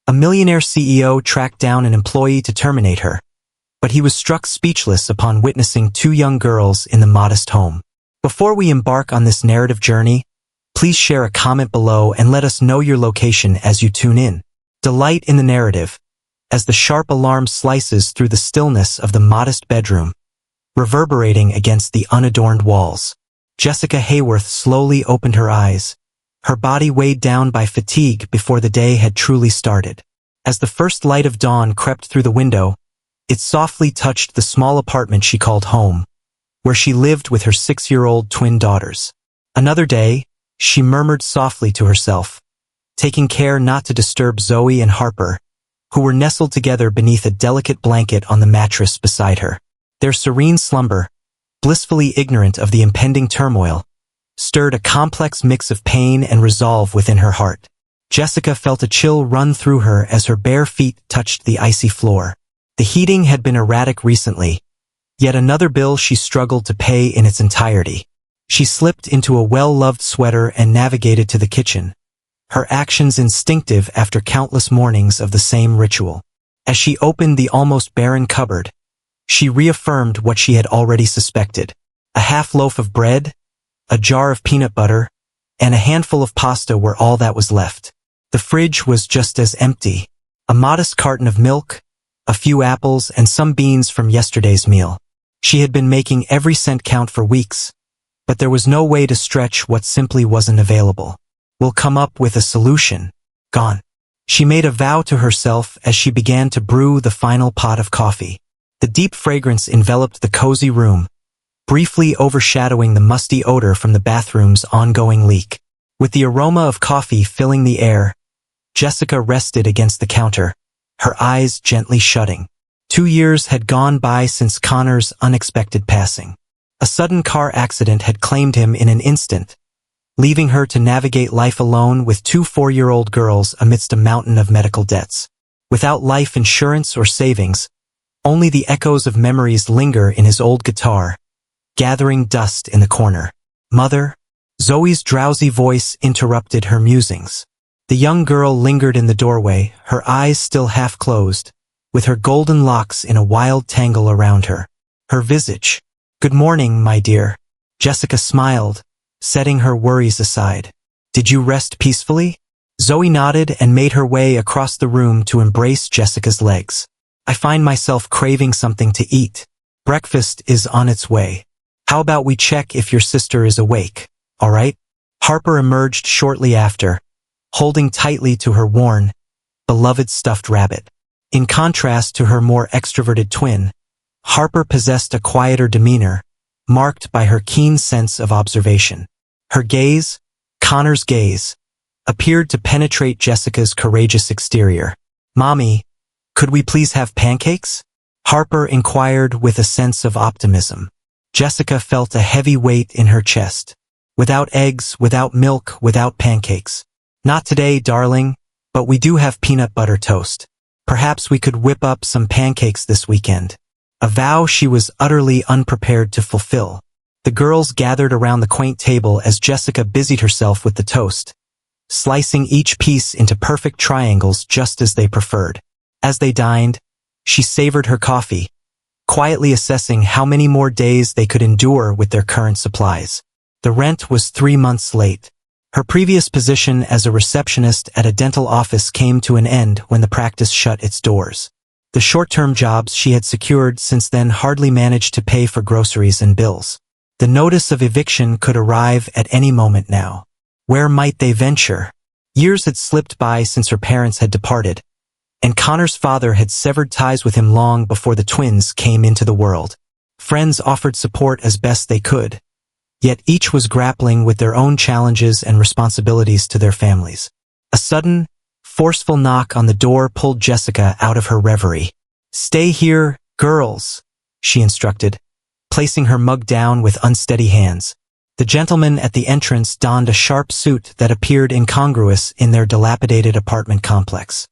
A millionaire CEO tracked down an employee to terminate her, but he was struck speechless upon witnessing two young girls in the modest home. Before we embark on this narrative journey, please share a comment below and let us know your location as you tune in. Delight in the narrative, as the sharp alarm slices through the stillness of the modest bedroom, reverberating against the unadorned walls. Jessica Hayworth slowly opened her eyes, her body weighed down by fatigue before the day had truly started. As the first light of dawn crept through the window, it softly touched the small apartment she called home, where she lived with her 6-year-old twin daughters. Another day, she murmured softly to herself, taking care not to disturb Zoe and Harper, who were nestled together beneath a delicate blanket on the mattress beside her. Their serene slumber, blissfully ignorant of the impending turmoil, stirred a complex mix of pain and resolve within her heart. Jessica felt a chill run through her as her bare feet touched the icy floor. The heating had been erratic recently, yet another bill she struggled to pay in its entirety. She slipped into a well-loved sweater and navigated to the kitchen, her actions instinctive after countless mornings of the same ritual. As she opened the almost barren cupboard, she reaffirmed what she had already suspected. A half loaf of bread, a jar of peanut butter, and a handful of pasta were all that was left. The fridge was just as empty. A modest carton of milk, a few apples, and some beans from yesterday's meal. She had been making every cent count for weeks, but there was no way to stretch what simply wasn't available. We'll come up with a solution. Gone. She made a vow to herself as she began to brew the final pot of coffee. The deep fragrance enveloped the cozy room, briefly overshadowing the musty odor from the bathroom's ongoing leak. With the aroma of coffee filling the air, Jessica rested against the counter, her eyes gently shutting. 2 years had gone by since Connor's unexpected passing. A sudden car accident had claimed him in an instant, leaving her to navigate life alone with 2 4-year-old girls amidst a mountain of medical debts. Without life insurance or savings, only the echoes of memories linger in his old guitar, gathering dust in the corner. Mother? Zoe's drowsy voice interrupted her musings. The young girl lingered in the doorway, her eyes still half closed, with her golden locks in a wild tangle around her. Her visage. Good morning, my dear. Jessica smiled, setting her worries aside. Did you rest peacefully? Zoe nodded and made her way across the room to embrace Jessica's legs. I find myself craving something to eat. Breakfast is on its way. How about we check if your sister is awake, all right? Harper emerged shortly after, holding tightly to her worn, beloved stuffed rabbit. In contrast to her more extroverted twin, Harper possessed a quieter demeanor, marked by her keen sense of observation. Her gaze, Connor's gaze, appeared to penetrate Jessica's courageous exterior. Mommy, could we please have pancakes? Harper inquired with a sense of optimism. Jessica felt a heavy weight in her chest. Without eggs, without milk, without pancakes. Not today, darling, but we do have peanut butter toast. Perhaps we could whip up some pancakes this weekend. A vow she was utterly unprepared to fulfill. The girls gathered around the quaint table as Jessica busied herself with the toast, slicing each piece into perfect triangles just as they preferred. As they dined, she savored her coffee, quietly assessing how many more days they could endure with their current supplies. The rent was 3 months late. Her previous position as a receptionist at a dental office came to an end when the practice shut its doors. The short-term jobs she had secured since then hardly managed to pay for groceries and bills. The notice of eviction could arrive at any moment now. Where might they venture? Years had slipped by since her parents had departed, and Connor's father had severed ties with him long before the twins came into the world. Friends offered support as best they could, yet each was grappling with their own challenges and responsibilities to their families. A sudden, forceful knock on the door pulled Jessica out of her reverie. "Stay here, girls," she instructed, placing her mug down with unsteady hands. The gentleman at the entrance donned a sharp suit that appeared incongruous in their dilapidated apartment complex.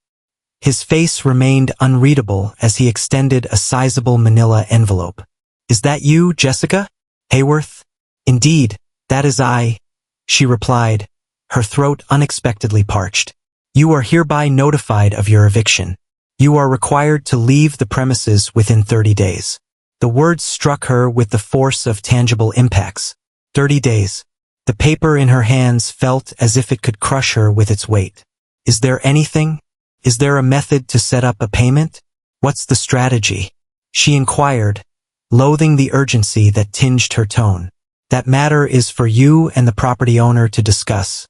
His face remained unreadable as he extended a sizable manila envelope. "Is that you, Jessica Hayworth?" "Indeed, that is I," she replied, her throat unexpectedly parched. You are hereby notified of your eviction. You are required to leave the premises within 30 days. The words struck her with the force of tangible impacts. 30 days. The paper in her hands felt as if it could crush her with its weight. Is there anything? Is there a method to set up a payment? What's the strategy? She inquired, loathing the urgency that tinged her tone. That matter is for you and the property owner to discuss,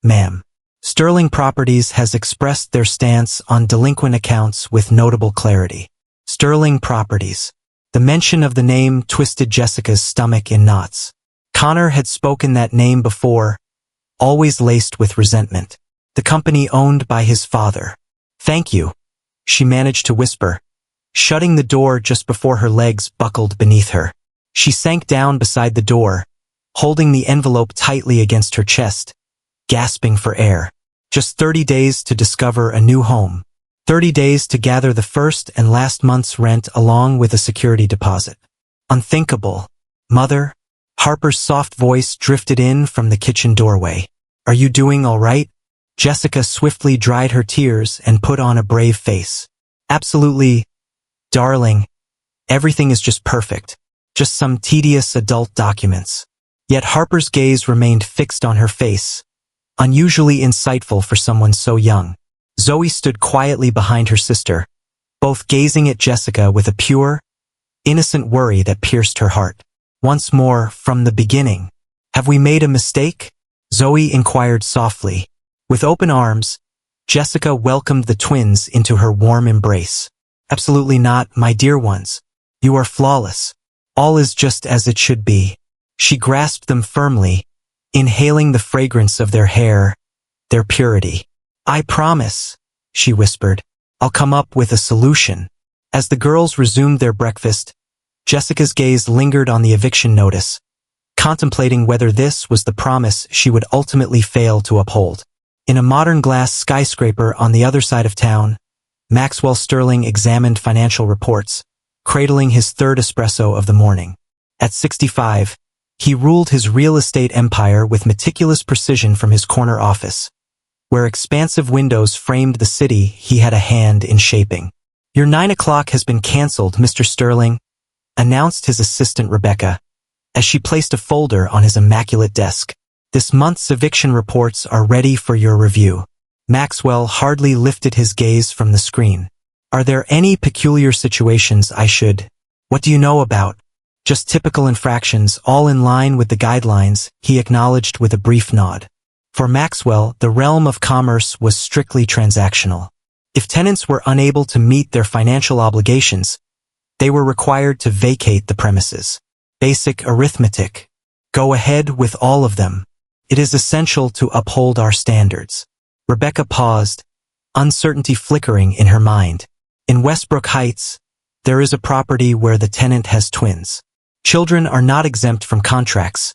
ma'am. Sterling Properties has expressed their stance on delinquent accounts with notable clarity. Sterling Properties. The mention of the name twisted Jessica's stomach in knots. Connor had spoken that name before, always laced with resentment. The company owned by his father. Thank you, she managed to whisper, shutting the door just before her legs buckled beneath her. She sank down beside the door, holding the envelope tightly against her chest, gasping for air. Just 30 days to discover a new home. 30 days to gather the first and last month's rent along with a security deposit. Unthinkable. Mother? Harper's soft voice drifted in from the kitchen doorway. Are you doing all right? Jessica swiftly dried her tears and put on a brave face. Absolutely, darling. Everything is just perfect. Just some tedious adult documents. Yet Harper's gaze remained fixed on her face, unusually insightful for someone so young. Zoe stood quietly behind her sister, both gazing at Jessica with a pure, innocent worry that pierced her heart. Once more, from the beginning. Have we made a mistake? Zoe inquired softly. With open arms, Jessica welcomed the twins into her warm embrace. Absolutely not, my dear ones. You are flawless. All is just as it should be. She grasped them firmly, inhaling the fragrance of their hair, their purity. I promise, she whispered. I'll come up with a solution. As the girls resumed their breakfast, Jessica's gaze lingered on the eviction notice, contemplating whether this was the promise she would ultimately fail to uphold. In a modern glass skyscraper on the other side of town, Maxwell Sterling examined financial reports, cradling his third espresso of the morning. At 65, he ruled his real estate empire with meticulous precision from his corner office, where expansive windows framed the city he had a hand in shaping. Your 9 o'clock has been canceled, Mr. Sterling, announced his assistant Rebecca, as she placed a folder on his immaculate desk. This month's eviction reports are ready for your review. Maxwell hardly lifted his gaze from the screen. Are there any peculiar situations I should? What do you know about? Just typical infractions, all in line with the guidelines, he acknowledged with a brief nod. For Maxwell, the realm of commerce was strictly transactional. If tenants were unable to meet their financial obligations, they were required to vacate the premises. Basic arithmetic. Go ahead with all of them. It is essential to uphold our standards. Rebecca paused, uncertainty flickering in her mind. In Westbrook Heights, there is a property where the tenant has twins. Children are not exempt from contracts,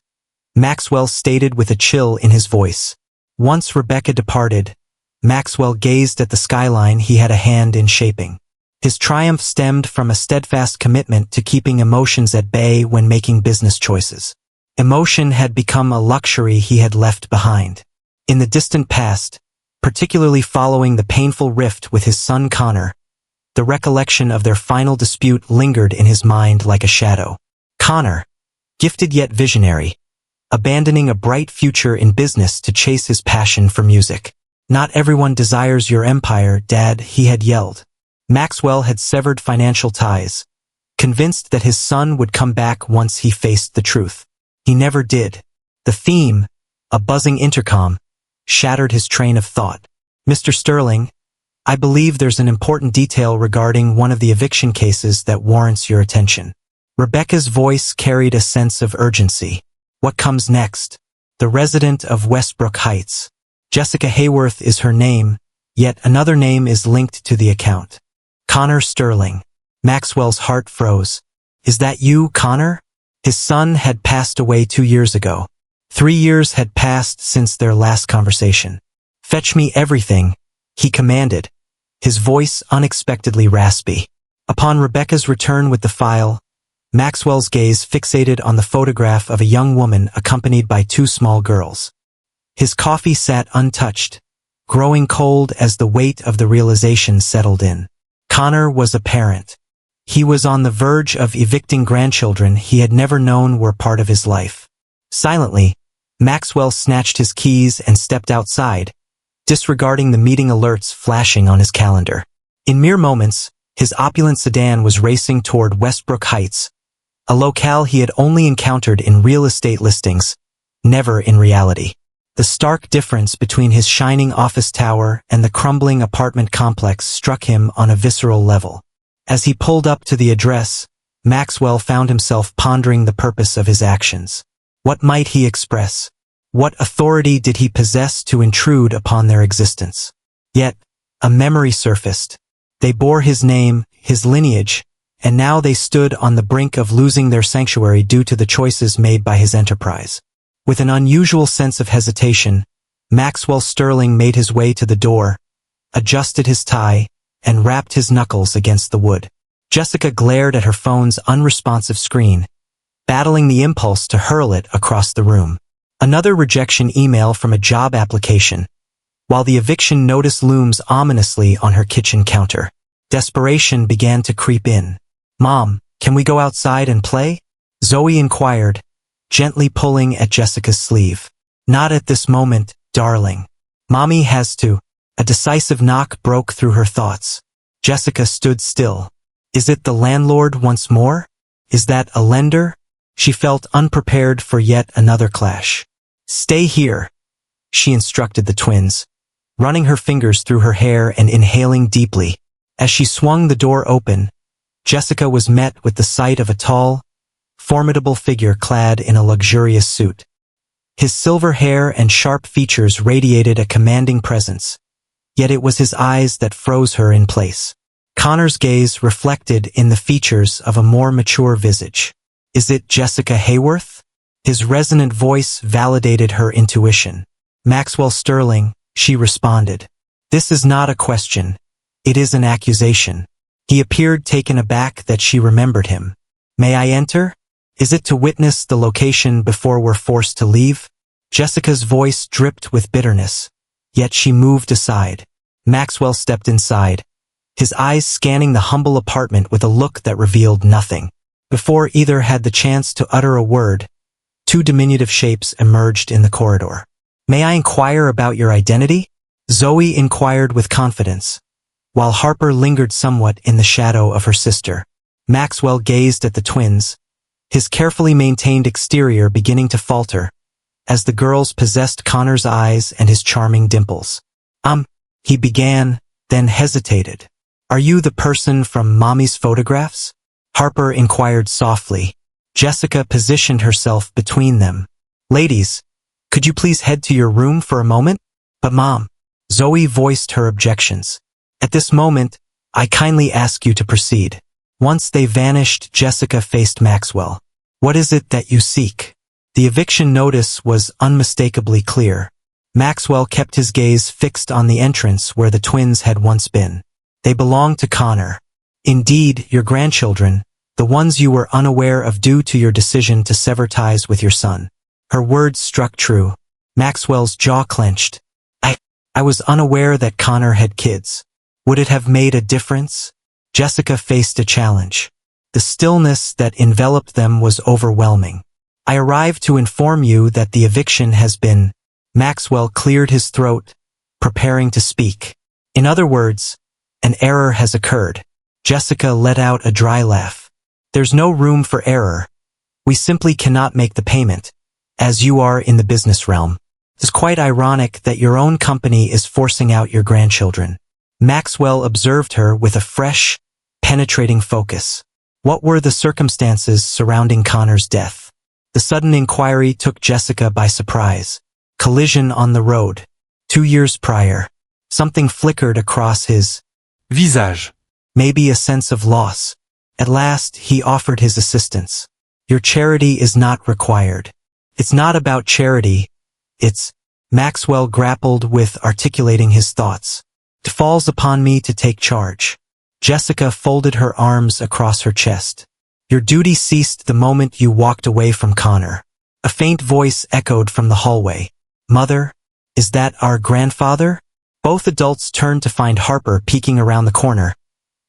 Maxwell stated with a chill in his voice. Once Rebecca departed, Maxwell gazed at the skyline he had a hand in shaping. His triumph stemmed from a steadfast commitment to keeping emotions at bay when making business choices. Emotion had become a luxury he had left behind. In the distant past, particularly following the painful rift with his son Connor, the recollection of their final dispute lingered in his mind like a shadow. Connor, gifted yet visionary, abandoning a bright future in business to chase his passion for music. Not everyone desires your empire, Dad, he had yelled. Maxwell had severed financial ties, convinced that his son would come back once he faced the truth. He never did. The theme, a buzzing intercom, shattered his train of thought. Mr. Sterling, I believe there's an important detail regarding one of the eviction cases that warrants your attention. Rebecca's voice carried a sense of urgency. What comes next? The resident of Westbrook Heights. Jessica Hayworth is her name, yet another name is linked to the account. Connor Sterling. Maxwell's heart froze. Is that you, Connor? His son had passed away 2 years ago. 3 years had passed since their last conversation. Fetch me everything, he commanded, his voice unexpectedly raspy. Upon Rebecca's return with the file, Maxwell's gaze fixated on the photograph of a young woman accompanied by 2 small girls. His coffee sat untouched, growing cold as the weight of the realization settled in. Connor was a parent. He was on the verge of evicting grandchildren he had never known were part of his life. Silently, Maxwell snatched his keys and stepped outside, disregarding the meeting alerts flashing on his calendar. In mere moments, his opulent sedan was racing toward Westbrook Heights, a locale he had only encountered in real estate listings, never in reality. The stark difference between his shining office tower and the crumbling apartment complex struck him on a visceral level. As he pulled up to the address, Maxwell found himself pondering the purpose of his actions. What might he express? What authority did he possess to intrude upon their existence? Yet, a memory surfaced. They bore his name, his lineage, and now they stood on the brink of losing their sanctuary due to the choices made by his enterprise. With an unusual sense of hesitation, Maxwell Sterling made his way to the door, adjusted his tie, and rapped his knuckles against the wood. Jessica glared at her phone's unresponsive screen, battling the impulse to hurl it across the room. Another rejection email from a job application, while the eviction notice looms ominously on her kitchen counter. Desperation began to creep in. "Mom, can we go outside and play?" Zoe inquired, gently pulling at Jessica's sleeve. "Not at this moment, darling. Mommy has to." A decisive knock broke through her thoughts. Jessica stood still. Is it the landlord once more? Is that a lender? She felt unprepared for yet another clash. "Stay here," she instructed the twins, running her fingers through her hair and inhaling deeply. As she swung the door open, Jessica was met with the sight of a tall, formidable figure clad in a luxurious suit. His silver hair and sharp features radiated a commanding presence, yet it was his eyes that froze her in place. Connor's gaze reflected in the features of a more mature visage. "Is it Jessica Hayworth?" His resonant voice validated her intuition. "Maxwell Sterling," she responded. "This is not a question. It is an accusation." He appeared taken aback that she remembered him. "May I enter? Is it to witness the location before we're forced to leave?" Jessica's voice dripped with bitterness, yet she moved aside. Maxwell stepped inside, his eyes scanning the humble apartment with a look that revealed nothing. Before either had the chance to utter a word, two diminutive shapes emerged in the corridor. "May I inquire about your identity?" Zoe inquired with confidence, while Harper lingered somewhat in the shadow of her sister. Maxwell gazed at the twins, his carefully maintained exterior beginning to falter, as the girls possessed Connor's eyes and his charming dimples. He began, then hesitated. "Are you the person from Mommy's photographs?" Harper inquired softly. Jessica positioned herself between them. "Ladies, could you please head to your room for a moment?" "But Mom," Zoe voiced her objections. "At this moment, I kindly ask you to proceed." Once they vanished, Jessica faced Maxwell. "What is it that you seek?" The eviction notice was unmistakably clear. Maxwell kept his gaze fixed on the entrance where the twins had once been. "They belong to Connor. Indeed, your grandchildren, the ones you were unaware of due to your decision to sever ties with your son." Her words struck true. Maxwell's jaw clenched. I was unaware that Connor had kids. Would it have made a difference?" Jessica faced a challenge. The stillness that enveloped them was overwhelming. "I arrived to inform you that the eviction has been..." Maxwell cleared his throat, preparing to speak. "In other words, an error has occurred." Jessica let out a dry laugh. "There's no room for error. We simply cannot make the payment, as you are in the business realm. It's quite ironic that your own company is forcing out your grandchildren." Maxwell observed her with a fresh, penetrating focus. What were the circumstances surrounding Connor's death? The sudden inquiry took Jessica by surprise. Collision on the road. 2 years prior. Something flickered across his visage. Maybe a sense of loss. At last, he offered his assistance. "Your charity is not required." "It's not about charity. It's..." Maxwell grappled with articulating his thoughts. "It falls upon me to take charge." Jessica folded her arms across her chest. "Your duty ceased the moment you walked away from Connor." A faint voice echoed from the hallway. "Mother, is that our grandfather?" Both adults turned to find Harper peeking around the corner,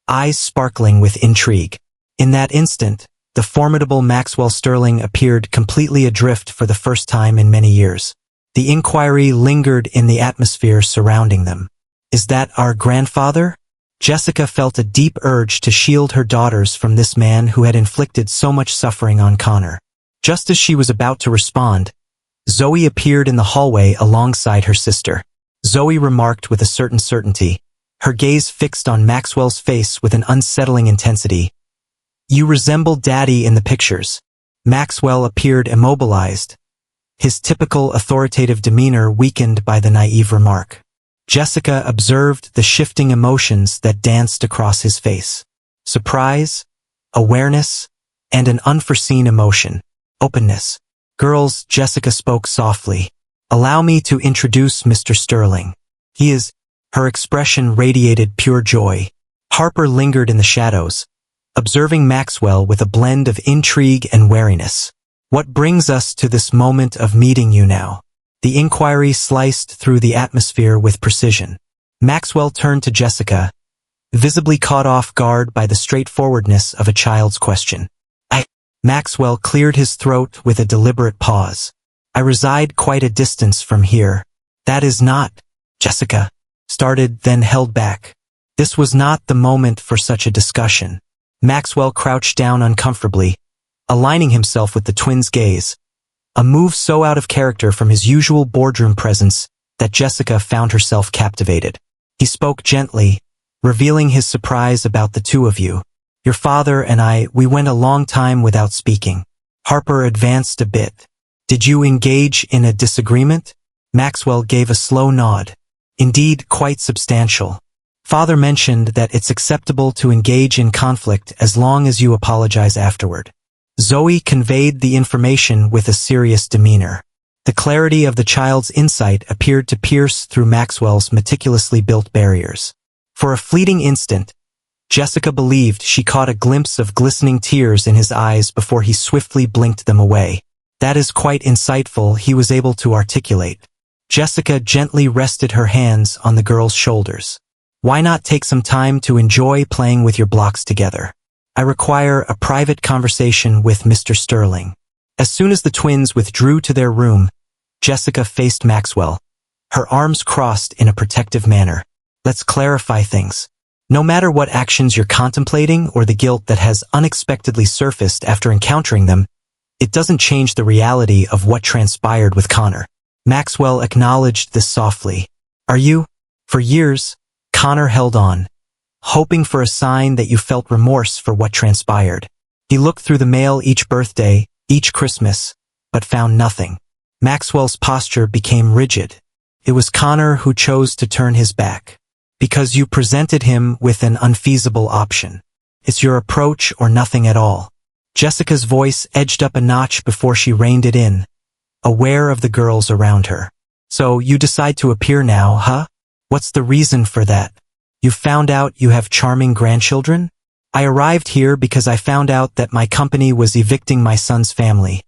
eyes sparkling with intrigue. In that instant, the formidable Maxwell Sterling appeared completely adrift for the first time in many years. The inquiry lingered in the atmosphere surrounding them. Is that our grandfather? Jessica felt a deep urge to shield her daughters from this man who had inflicted so much suffering on Connor. Just as she was about to respond, Zoe appeared in the hallway alongside her sister. Zoe remarked with a certain certainty, her gaze fixed on Maxwell's face with an unsettling intensity. You resemble Daddy in the pictures. Maxwell appeared immobilized, his typical authoritative demeanor weakened by the naive remark. Jessica observed the shifting emotions that danced across his face. Surprise, awareness, and an unforeseen emotion. Openness. Girls, Jessica spoke softly. Allow me to introduce Mr. Sterling. He is... Her expression radiated pure joy. Harper lingered in the shadows, observing Maxwell with a blend of intrigue and wariness. What brings us to this moment of meeting you now? The inquiry sliced through the atmosphere with precision. Maxwell turned to Jessica, visibly caught off guard by the straightforwardness of a child's question. Maxwell cleared his throat with a deliberate pause. I reside quite a distance from here. That is not... Jessica started, then held back. This was not the moment for such a discussion. Maxwell crouched down uncomfortably, aligning himself with the twins' gaze. A move so out of character from his usual boardroom presence that Jessica found herself captivated. He spoke gently, revealing his surprise about the two of you. Your father and I, we went a long time without speaking. Harper advanced a bit. Did you engage in a disagreement? Maxwell gave a slow nod. Indeed, quite substantial. Father mentioned that it's acceptable to engage in conflict as long as you apologize afterward. Zoe conveyed the information with a serious demeanor. The clarity of the child's insight appeared to pierce through Maxwell's meticulously built barriers. For a fleeting instant, Jessica believed she caught a glimpse of glistening tears in his eyes before he swiftly blinked them away. That is quite insightful, he was able to articulate. Jessica gently rested her hands on the girl's shoulders. Why not take some time to enjoy playing with your blocks together? I require a private conversation with Mr. Sterling. As soon as the twins withdrew to their room, Jessica faced Maxwell, her arms crossed in a protective manner. Let's clarify things. No matter what actions you're contemplating or the guilt that has unexpectedly surfaced after encountering them, it doesn't change the reality of what transpired with Connor. Maxwell acknowledged this softly. Are you? For years, Connor held on, hoping for a sign that you felt remorse for what transpired. He looked through the mail each birthday, each Christmas, but found nothing. Maxwell's posture became rigid. It was Connor who chose to turn his back. Because you presented him with an unfeasible option. It's your approach or nothing at all. Jessica's voice edged up a notch before she reined it in, aware of the girls around her. So you decide to appear now, huh? What's the reason for that? You found out you have charming grandchildren? I arrived here because I found out that my company was evicting my son's family,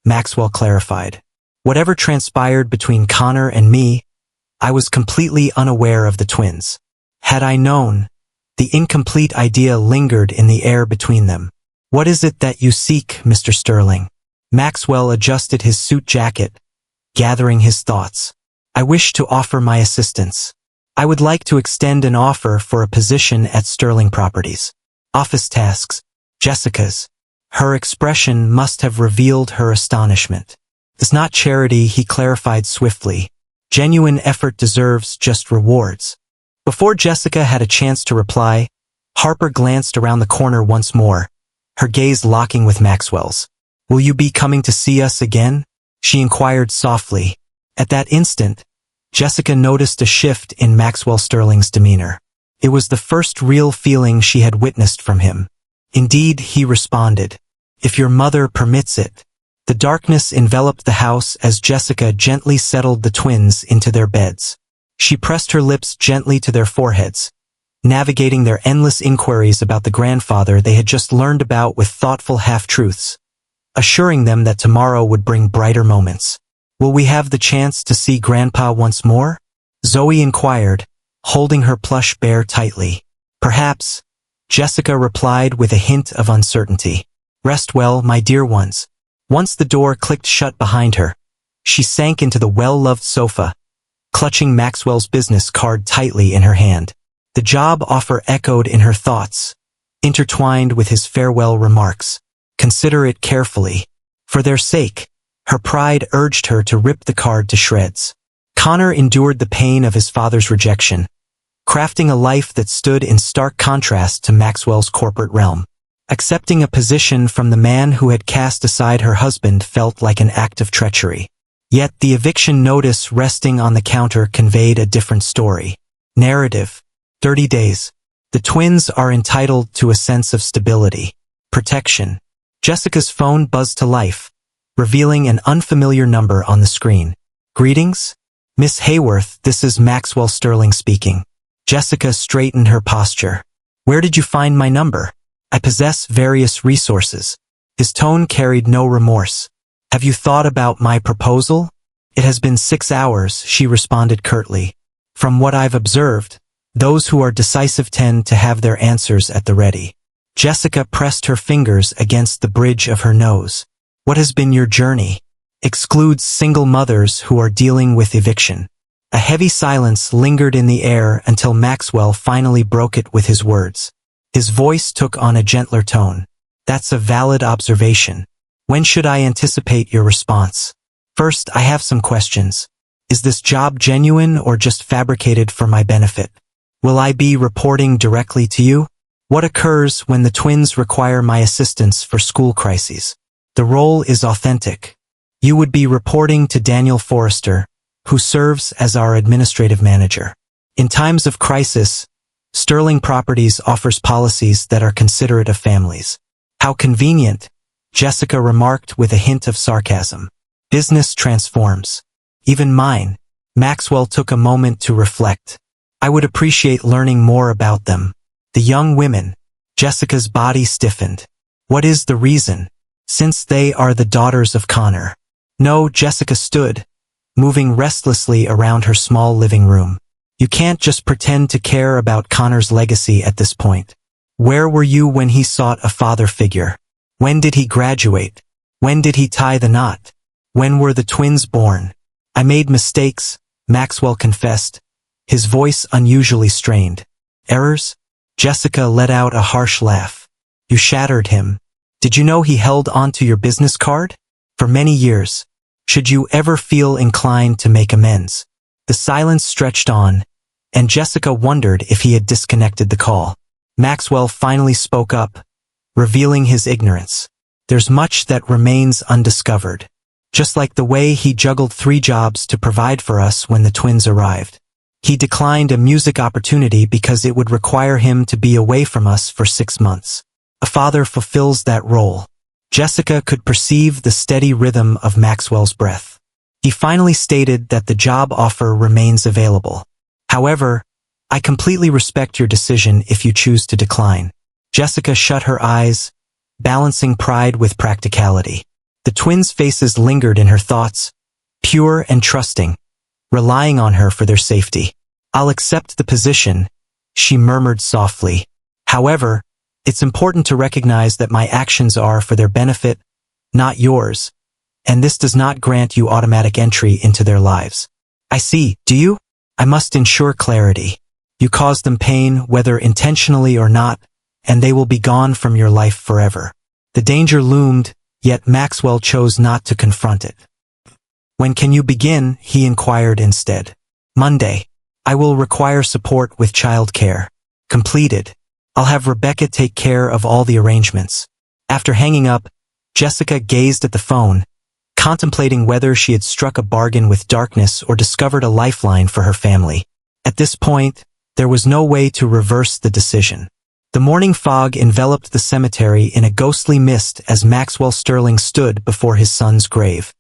Maxwell clarified. Whatever transpired between Connor and me, I was completely unaware of the twins. Had I known, the incomplete idea lingered in the air between them. What is it that you seek, Mr. Sterling? Maxwell adjusted his suit jacket, gathering his thoughts. I wish to offer my assistance. I would like to extend an offer for a position at Sterling Properties. Office tasks, Jessica's. Her expression must have revealed her astonishment. It's not charity, he clarified swiftly. Genuine effort deserves just rewards. Before Jessica had a chance to reply, Harper glanced around the corner once more, her gaze locking with Maxwell's. Will you be coming to see us again? She inquired softly. At that instant, Jessica noticed a shift in Maxwell Sterling's demeanor. It was the first real feeling she had witnessed from him. Indeed, he responded. If your mother permits it. The darkness enveloped the house as Jessica gently settled the twins into their beds. She pressed her lips gently to their foreheads, navigating their endless inquiries about the grandfather they had just learned about with thoughtful half-truths, assuring them that tomorrow would bring brighter moments. Will we have the chance to see Grandpa once more? Zoe inquired, holding her plush bear tightly. Perhaps, Jessica replied with a hint of uncertainty. Rest well, my dear ones. Once the door clicked shut behind her, she sank into the well-loved sofa, clutching Maxwell's business card tightly in her hand. The job offer echoed in her thoughts, intertwined with his farewell remarks. Consider it carefully. For their sake, her pride urged her to rip the card to shreds. Connor endured the pain of his father's rejection, crafting a life that stood in stark contrast to Maxwell's corporate realm. Accepting a position from the man who had cast aside her husband felt like an act of treachery. Yet the eviction notice resting on the counter conveyed a different story. Narrative. 30 days. The twins are entitled to a sense of stability. Protection. Jessica's phone buzzed to life, revealing an unfamiliar number on the screen. Greetings? Miss Hayworth, this is Maxwell Sterling speaking. Jessica straightened her posture. Where did you find my number? I possess various resources. His tone carried no remorse. Have you thought about my proposal? It has been 6 hours, she responded curtly. From what I've observed, those who are decisive tend to have their answers at the ready. Jessica pressed her fingers against the bridge of her nose. What has been your journey? Excludes single mothers who are dealing with eviction. A heavy silence lingered in the air until Maxwell finally broke it with his words. His voice took on a gentler tone. That's a valid observation. When should I anticipate your response? First, I have some questions. Is this job genuine or just fabricated for my benefit? Will I be reporting directly to you? What occurs when the twins require my assistance for school crises? The role is authentic. You would be reporting to Daniel Forrester, who serves as our administrative manager. In times of crisis, Sterling Properties offers policies that are considerate of families. How convenient, Jessica remarked with a hint of sarcasm. Business transforms. Even mine. Maxwell took a moment to reflect. I would appreciate learning more about them. The young women. Jessica's body stiffened. What is the reason? Since they are the daughters of Connor. No, Jessica stood, moving restlessly around her small living room. You can't just pretend to care about Connor's legacy at this point. Where were you when he sought a father figure? When did he graduate? When did he tie the knot? When were the twins born? I made mistakes, Maxwell confessed, his voice unusually strained. Errors? Jessica let out a harsh laugh. You shattered him. Did you know he held onto your business card? For many years. Should you ever feel inclined to make amends? The silence stretched on, and Jessica wondered if he had disconnected the call. Maxwell finally spoke up, revealing his ignorance. There's much that remains undiscovered. Just like the way he juggled 3 jobs to provide for us when the twins arrived. He declined a music opportunity because it would require him to be away from us for 6 months. A father fulfills that role. Jessica could perceive the steady rhythm of Maxwell's breath. He finally stated that the job offer remains available. However, I completely respect your decision if you choose to decline. Jessica shut her eyes, balancing pride with practicality. The twins' faces lingered in her thoughts, pure and trusting, relying on her for their safety. I'll accept the position, she murmured softly. However, it's important to recognize that my actions are for their benefit, not yours, and this does not grant you automatic entry into their lives. I see, do you? I must ensure clarity. You cause them pain, whether intentionally or not, and they will be gone from your life forever. The danger loomed, yet Maxwell chose not to confront it. When can you begin? He inquired instead. Monday. I will require support with childcare. Completed. I'll have Rebecca take care of all the arrangements. After hanging up, Jessica gazed at the phone, contemplating whether she had struck a bargain with darkness or discovered a lifeline for her family. At this point, there was no way to reverse the decision. The morning fog enveloped the cemetery in a ghostly mist as Maxwell Sterling stood before his son's grave.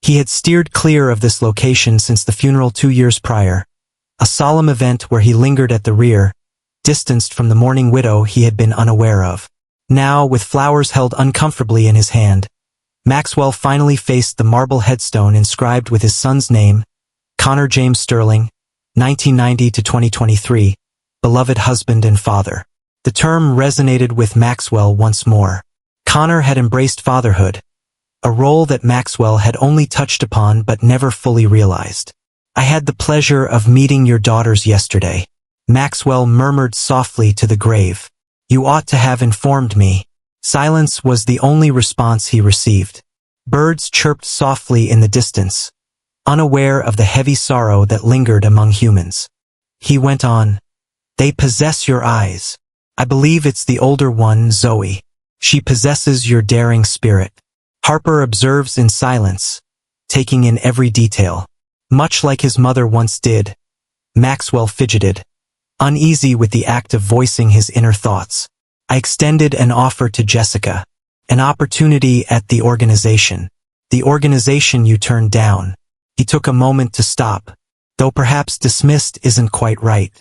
He had steered clear of this location since the funeral 2 years prior, a solemn event where he lingered at the rear, distanced from the mourning widow he had been unaware of. Now, with flowers held uncomfortably in his hand, Maxwell finally faced the marble headstone inscribed with his son's name, Connor James Sterling, 1990 to 2023, beloved husband and father. The term resonated with Maxwell once more. Connor had embraced fatherhood, a role that Maxwell had only touched upon but never fully realized. I had the pleasure of meeting your daughters yesterday. Maxwell murmured softly to the grave. You ought to have informed me. Silence was the only response he received. Birds chirped softly in the distance, unaware of the heavy sorrow that lingered among humans. He went on. They possess your eyes. I believe it's the older one, Zoe. She possesses your daring spirit. Harper observes in silence, taking in every detail. Much like his mother once did, Maxwell fidgeted, uneasy with the act of voicing his inner thoughts. I extended an offer to Jessica, an opportunity at the organization. The organization you turned down. He took a moment to stop, though perhaps dismissed isn't quite right.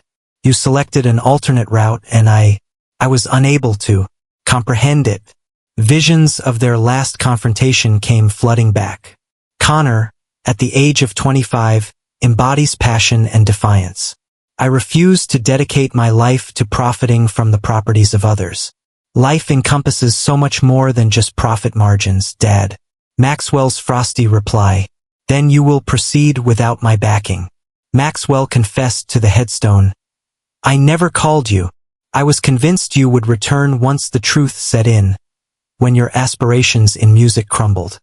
You selected an alternate route and I was unable to comprehend it. Visions of their last confrontation came flooding back. Connor, at the age of 25, embodies passion and defiance. I refuse to dedicate my life to profiting from the properties of others. Life encompasses so much more than just profit margins, Dad. Maxwell's frosty reply. Then you will proceed without my backing. Maxwell confessed to the headstone. I never called you. I was convinced you would return once the truth set in, when your aspirations in music crumbled.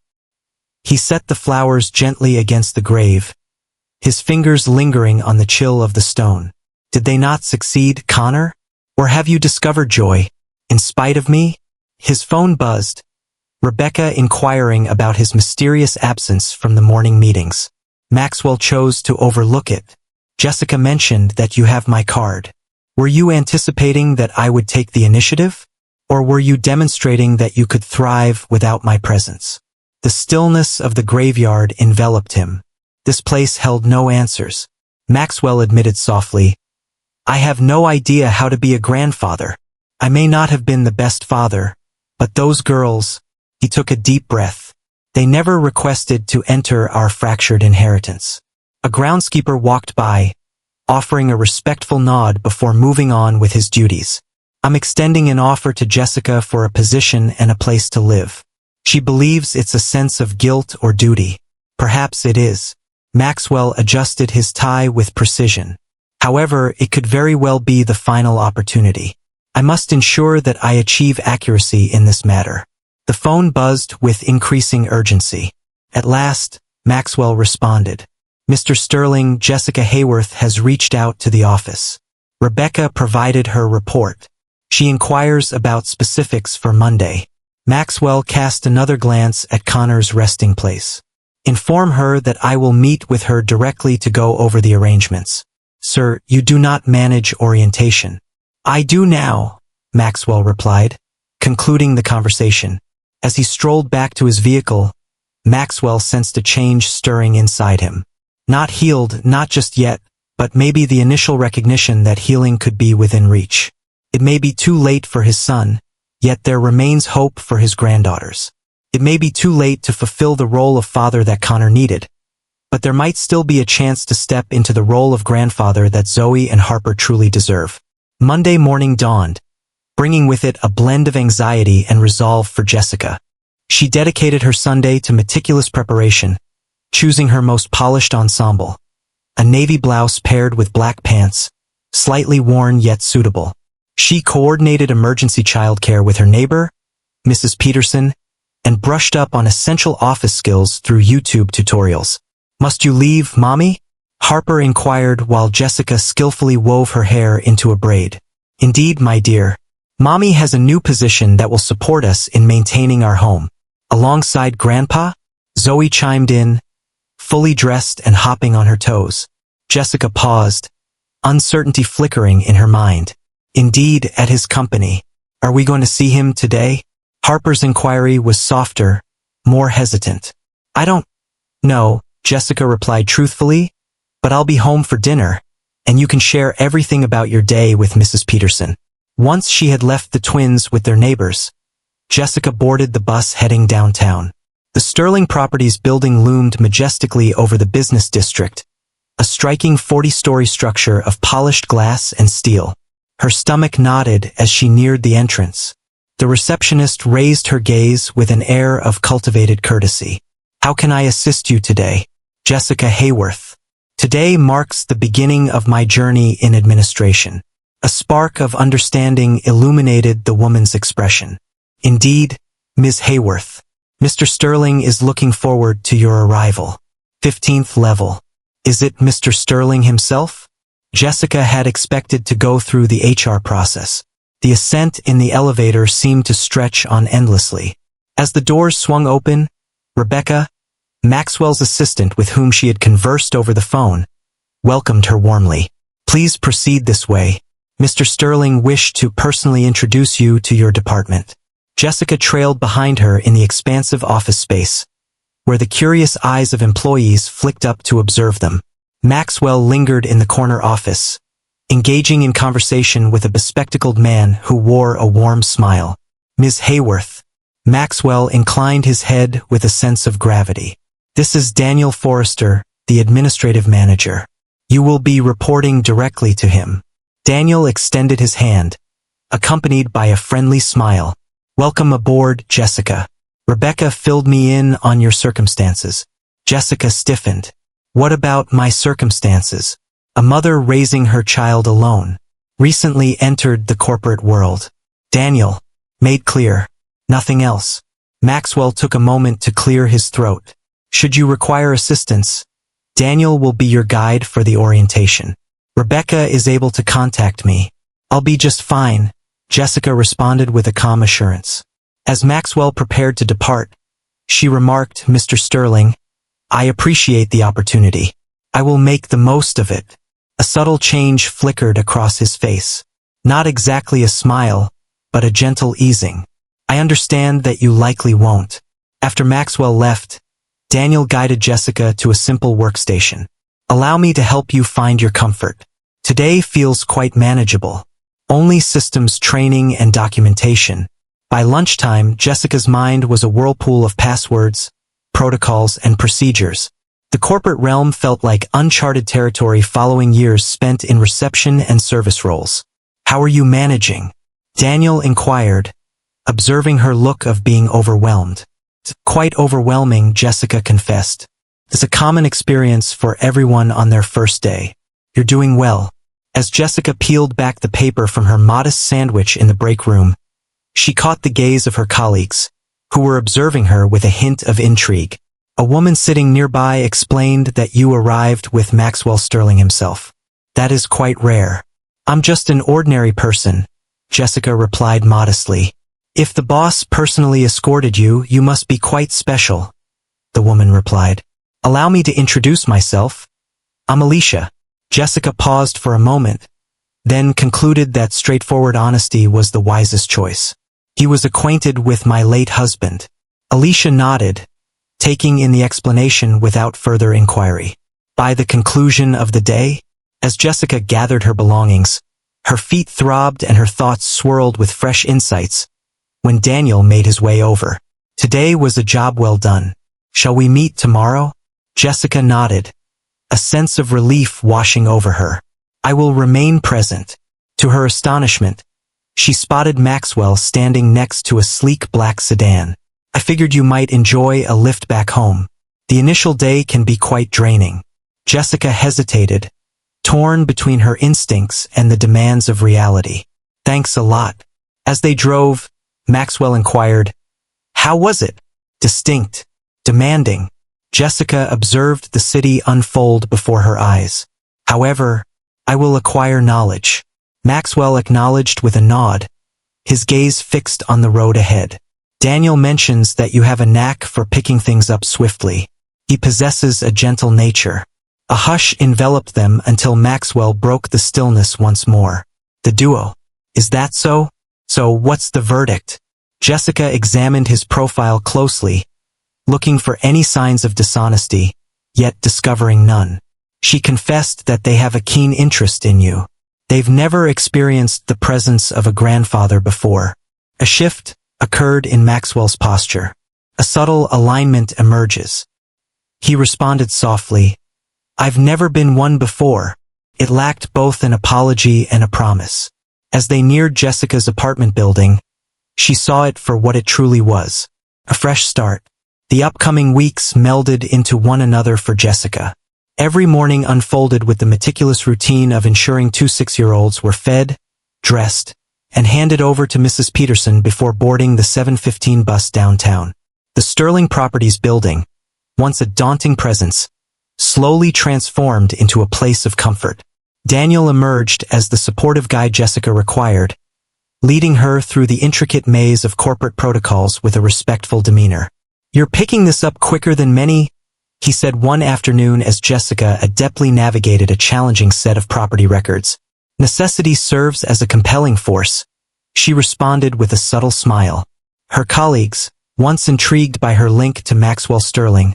He set the flowers gently against the grave, his fingers lingering on the chill of the stone. Did they not succeed, Connor? Or have you discovered joy, in spite of me? His phone buzzed, Rebecca inquiring about his mysterious absence from the morning meetings. Maxwell chose to overlook it. Jessica mentioned that you have my card. Were you anticipating that I would take the initiative? Or were you demonstrating that you could thrive without my presence? The stillness of the graveyard enveloped him. This place held no answers. Maxwell admitted softly, I have no idea how to be a grandfather. I may not have been the best father, but those girls, he took a deep breath. They never requested to enter our fractured inheritance. A groundskeeper walked by, offering a respectful nod before moving on with his duties. I'm extending an offer to Jessica for a position and a place to live. She believes it's a sense of guilt or duty. Perhaps it is. Maxwell adjusted his tie with precision. However, it could very well be the final opportunity. I must ensure that I achieve accuracy in this matter. The phone buzzed with increasing urgency. At last, Maxwell responded. Mr. Sterling, Jessica Hayworth has reached out to the office. Rebecca provided her report. She inquires about specifics for Monday. Maxwell cast another glance at Connor's resting place. Inform her that I will meet with her directly to go over the arrangements. Sir, you do not manage orientation. I do now, Maxwell replied, concluding the conversation. As he strolled back to his vehicle, Maxwell sensed a change stirring inside him. Not healed, not just yet, but maybe the initial recognition that healing could be within reach. It may be too late for his son, yet there remains hope for his granddaughters. It may be too late to fulfill the role of father that Connor needed, but there might still be a chance to step into the role of grandfather that Zoe and Harper truly deserve. Monday morning dawned, bringing with it a blend of anxiety and resolve for Jessica. She dedicated her Sunday to meticulous preparation, choosing her most polished ensemble, a navy blouse paired with black pants, slightly worn yet suitable. She coordinated emergency childcare with her neighbor, Mrs. Peterson, and brushed up on essential office skills through YouTube tutorials. Must you leave, Mommy? Harper inquired while Jessica skillfully wove her hair into a braid. Indeed, my dear. Mommy has a new position that will support us in maintaining our home. Alongside Grandpa? Zoe chimed in, fully dressed and hopping on her toes. Jessica paused, uncertainty flickering in her mind. Indeed, at his company. Are we going to see him today? Harper's inquiry was softer, more hesitant. I don't know, Jessica replied truthfully, but I'll be home for dinner, and you can share everything about your day with Mrs. Peterson. Once she had left the twins with their neighbors, Jessica boarded the bus heading downtown. The Sterling Properties building loomed majestically over the business district, a striking 40-story structure of polished glass and steel. Her stomach nodded as she neared the entrance. The receptionist raised her gaze with an air of cultivated courtesy. "How can I assist you today?" "Jessica Hayworth. Today marks the beginning of my journey in administration." A spark of understanding illuminated the woman's expression. "Indeed, Ms. Hayworth. Mr. Sterling is looking forward to your arrival. 15th level. Is it Mr. Sterling himself?" Jessica had expected to go through the HR process. The ascent in the elevator seemed to stretch on endlessly. As the doors swung open, Rebecca, Maxwell's assistant with whom she had conversed over the phone, welcomed her warmly. "Please proceed this way. Mr. Sterling wished to personally introduce you to your department." Jessica trailed behind her in the expansive office space, where the curious eyes of employees flicked up to observe them. Maxwell lingered in the corner office, engaging in conversation with a bespectacled man who wore a warm smile. "Ms. Hayworth." Maxwell inclined his head with a sense of gravity. "This is Daniel Forrester, the administrative manager. You will be reporting directly to him." Daniel extended his hand, accompanied by a friendly smile. "Welcome aboard, Jessica. Rebecca filled me in on your circumstances." Jessica stiffened. "What about my circumstances?" "A mother raising her child alone. Recently entered the corporate world." Daniel made clear. "Nothing else." Maxwell took a moment to clear his throat. "Should you require assistance, Daniel will be your guide for the orientation. Rebecca is able to contact me." "I'll be just fine," Jessica responded with a calm assurance. As Maxwell prepared to depart, she remarked, "Mr. Sterling, I appreciate the opportunity. I will make the most of it." A subtle change flickered across his face. Not exactly a smile, but a gentle easing. "I understand that you likely won't." After Maxwell left, Daniel guided Jessica to a simple workstation. "Allow me to help you find your comfort. Today feels quite manageable. Only systems training and documentation." By lunchtime, Jessica's mind was a whirlpool of passwords, protocols, and procedures. The corporate realm felt like uncharted territory following years spent in reception and service roles. "How are you managing?" Daniel inquired, observing her look of being overwhelmed. "It's quite overwhelming," Jessica confessed. "It's a common experience for everyone on their first day." "You're doing well." As Jessica peeled back the paper from her modest sandwich in the break room, she caught the gaze of her colleagues, who were observing her with a hint of intrigue. A woman sitting nearby explained that you arrived with Maxwell Sterling himself. "That is quite rare." "I'm just an ordinary person," Jessica replied modestly. "If the boss personally escorted you, you must be quite special," the woman replied. "Allow me to introduce myself. I'm Alicia." Jessica paused for a moment, then concluded that straightforward honesty was the wisest choice. "He was acquainted with my late husband." Alicia nodded, taking in the explanation without further inquiry. By the conclusion of the day, as Jessica gathered her belongings, her feet throbbed and her thoughts swirled with fresh insights when Daniel made his way over. "Today was a job well done. Shall we meet tomorrow?" Jessica nodded, a sense of relief washing over her. "I will remain present." To her astonishment, she spotted Maxwell standing next to a sleek black sedan. "I figured you might enjoy a lift back home. The initial day can be quite draining." Jessica hesitated, torn between her instincts and the demands of reality. "Thanks a lot." As they drove, Maxwell inquired, "How was it?" "Distinct. Demanding." Jessica observed the city unfold before her eyes. "However, I will acquire knowledge." Maxwell acknowledged with a nod, his gaze fixed on the road ahead. "Daniel mentions that you have a knack for picking things up swiftly. He possesses a gentle nature." A hush enveloped them until Maxwell broke the stillness once more. "The duo. Is that so? So what's the verdict?" Jessica examined his profile closely, looking for any signs of dishonesty, yet discovering none. She confessed that they have a keen interest in you. They've never experienced the presence of a grandfather before. A shift occurred in Maxwell's posture. A subtle alignment emerges. He responded softly, I've never been one before. It lacked both an apology and a promise. As they neared Jessica's apartment building, she saw it for what it truly was. A fresh start. The upcoming weeks melded into one another for Jessica. Every morning unfolded with the meticulous routine of ensuring 2 6-year-olds were fed, dressed, and handed over to Mrs. Peterson before boarding the 7:15 bus downtown. The Sterling Properties building, once a daunting presence, slowly transformed into a place of comfort. Daniel emerged as the supportive guide Jessica required, leading her through the intricate maze of corporate protocols with a respectful demeanor. "You're picking this up quicker than many," he said one afternoon as Jessica adeptly navigated a challenging set of property records. "Necessity serves as a compelling force," she responded with a subtle smile. Her colleagues, once intrigued by her link to Maxwell Sterling,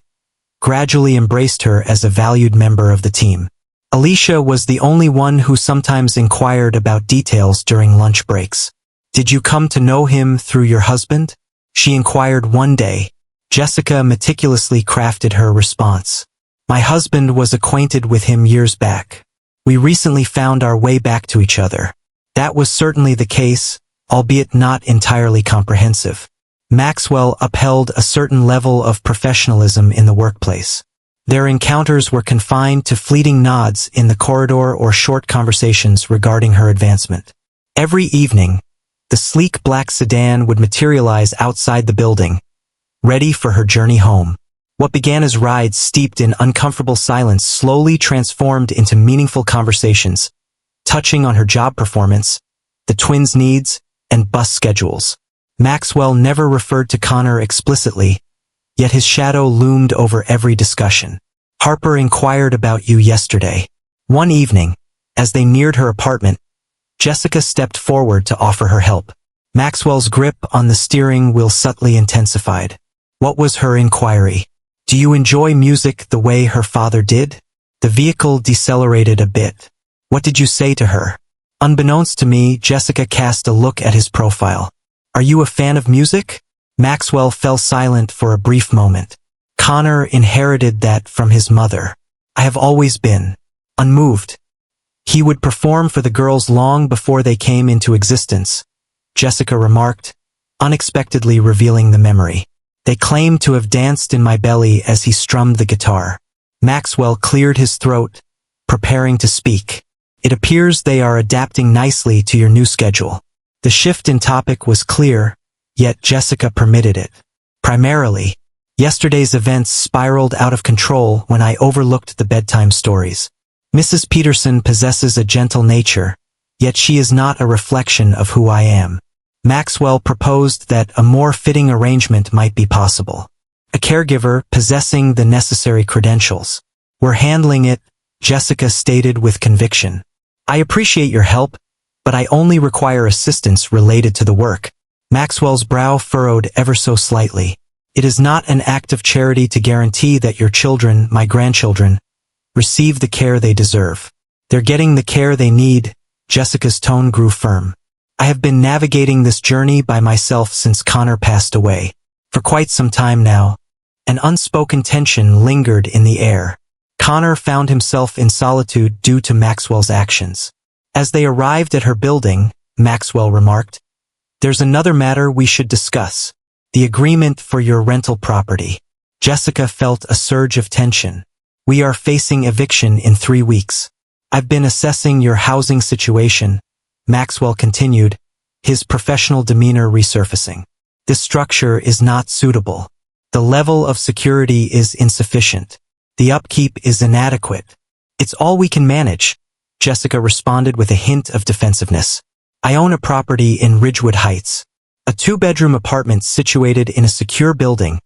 gradually embraced her as a valued member of the team. Alicia was the only one who sometimes inquired about details during lunch breaks. "Did you come to know him through your husband?" she inquired one day. Jessica meticulously crafted her response. "My husband was acquainted with him years back. We recently found our way back to each other." That was certainly the case, albeit not entirely comprehensive. Maxwell upheld a certain level of professionalism in the workplace. Their encounters were confined to fleeting nods in the corridor or short conversations regarding her advancement. Every evening, the sleek black sedan would materialize outside the building, ready for her journey home. What began as rides steeped in uncomfortable silence slowly transformed into meaningful conversations, touching on her job performance, the twins' needs, and bus schedules. Maxwell never referred to Connor explicitly, yet his shadow loomed over every discussion. "Harper inquired about you yesterday." One evening, as they neared her apartment, Jessica stepped forward to offer her help. Maxwell's grip on the steering wheel subtly intensified. What was her inquiry? "Do you enjoy music the way her father did?" The vehicle decelerated a bit. "What did you say to her?" Unbeknownst to me, Jessica cast a look at his profile. "Are you a fan of music?" Maxwell fell silent for a brief moment. Connor inherited that from his mother. "I have always been unmoved." "He would perform for the girls long before they came into existence," Jessica remarked, unexpectedly revealing the memory. "They claim to have danced in my belly as he strummed the guitar." Maxwell cleared his throat, preparing to speak. "It appears they are adapting nicely to your new schedule." The shift in topic was clear, yet Jessica permitted it. "Primarily, yesterday's events spiraled out of control when I overlooked the bedtime stories. Mrs. Peterson possesses a gentle nature, yet she is not a reflection of who I am." Maxwell proposed that a more fitting arrangement might be possible. A caregiver possessing the necessary credentials. "We're handling it," Jessica stated with conviction. "I appreciate your help, but I only require assistance related to the work." Maxwell's brow furrowed ever so slightly. "It is not an act of charity to guarantee that your children, my grandchildren, receive the care they deserve. They're getting the care they need." Jessica's tone grew firm. "I have been navigating this journey by myself since Connor passed away. For quite some time now, an unspoken tension lingered in the air. Connor found himself in solitude due to Maxwell's actions. As they arrived at her building, Maxwell remarked, "There's another matter we should discuss. The agreement for your rental property." Jessica felt a surge of tension. "We are facing eviction in 3 weeks. I've been assessing your housing situation," Maxwell continued, his professional demeanor resurfacing. "This structure is not suitable. The level of security is insufficient. The upkeep is inadequate. It's all we can manage," Jessica responded with a hint of defensiveness. "I own a property in Ridgewood Heights, a 2-bedroom apartment situated in a secure building,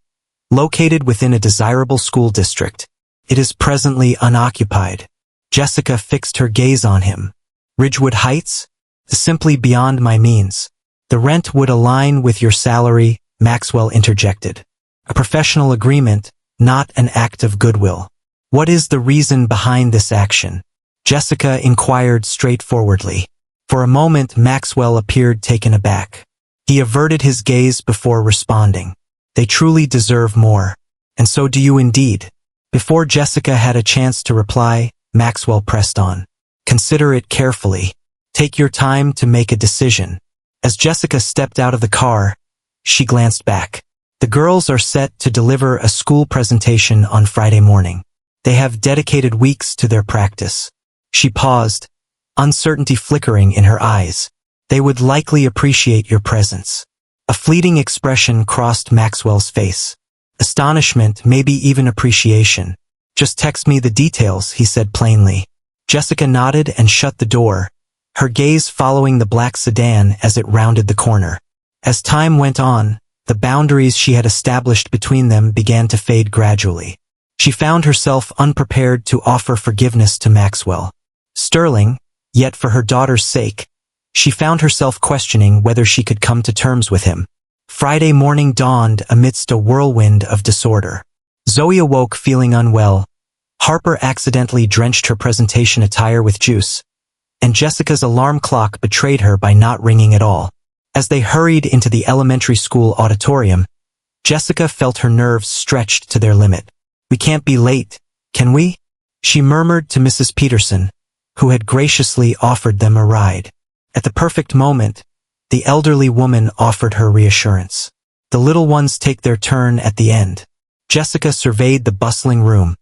located within a desirable school district. It is presently unoccupied." Jessica fixed her gaze on him. "Ridgewood Heights? Simply beyond my means. The rent would align with your salary," Maxwell interjected. "A professional agreement, not an act of goodwill." "What is the reason behind this action?" Jessica inquired straightforwardly. For a moment Maxwell appeared taken aback. He averted his gaze before responding. "They truly deserve more. And so do you indeed." Before Jessica had a chance to reply, Maxwell pressed on. Consider it carefully. Take your time to make a decision. As Jessica stepped out of the car, she glanced back. The girls are set to deliver a school presentation on Friday morning. They have dedicated weeks to their practice. She paused, uncertainty flickering in her eyes. They would likely appreciate your presence. A fleeting expression crossed Maxwell's face. Astonishment, maybe even appreciation. Just text me the details, he said plainly. Jessica nodded and shut the door, her gaze following the black sedan as it rounded the corner. As time went on, the boundaries she had established between them began to fade gradually. She found herself unprepared to offer forgiveness to Maxwell. Sterling, yet for her daughter's sake, she found herself questioning whether she could come to terms with him. Friday morning dawned amidst a whirlwind of disorder. Zoe awoke feeling unwell. Harper accidentally drenched her presentation attire with juice, and Jessica's alarm clock betrayed her by not ringing at all. As they hurried into the elementary school auditorium, Jessica felt her nerves stretched to their limit. We can't be late, can we? She murmured to Mrs. Peterson, who had graciously offered them a ride. At the perfect moment, the elderly woman offered her reassurance. The little ones take their turn at the end. Jessica surveyed the bustling room,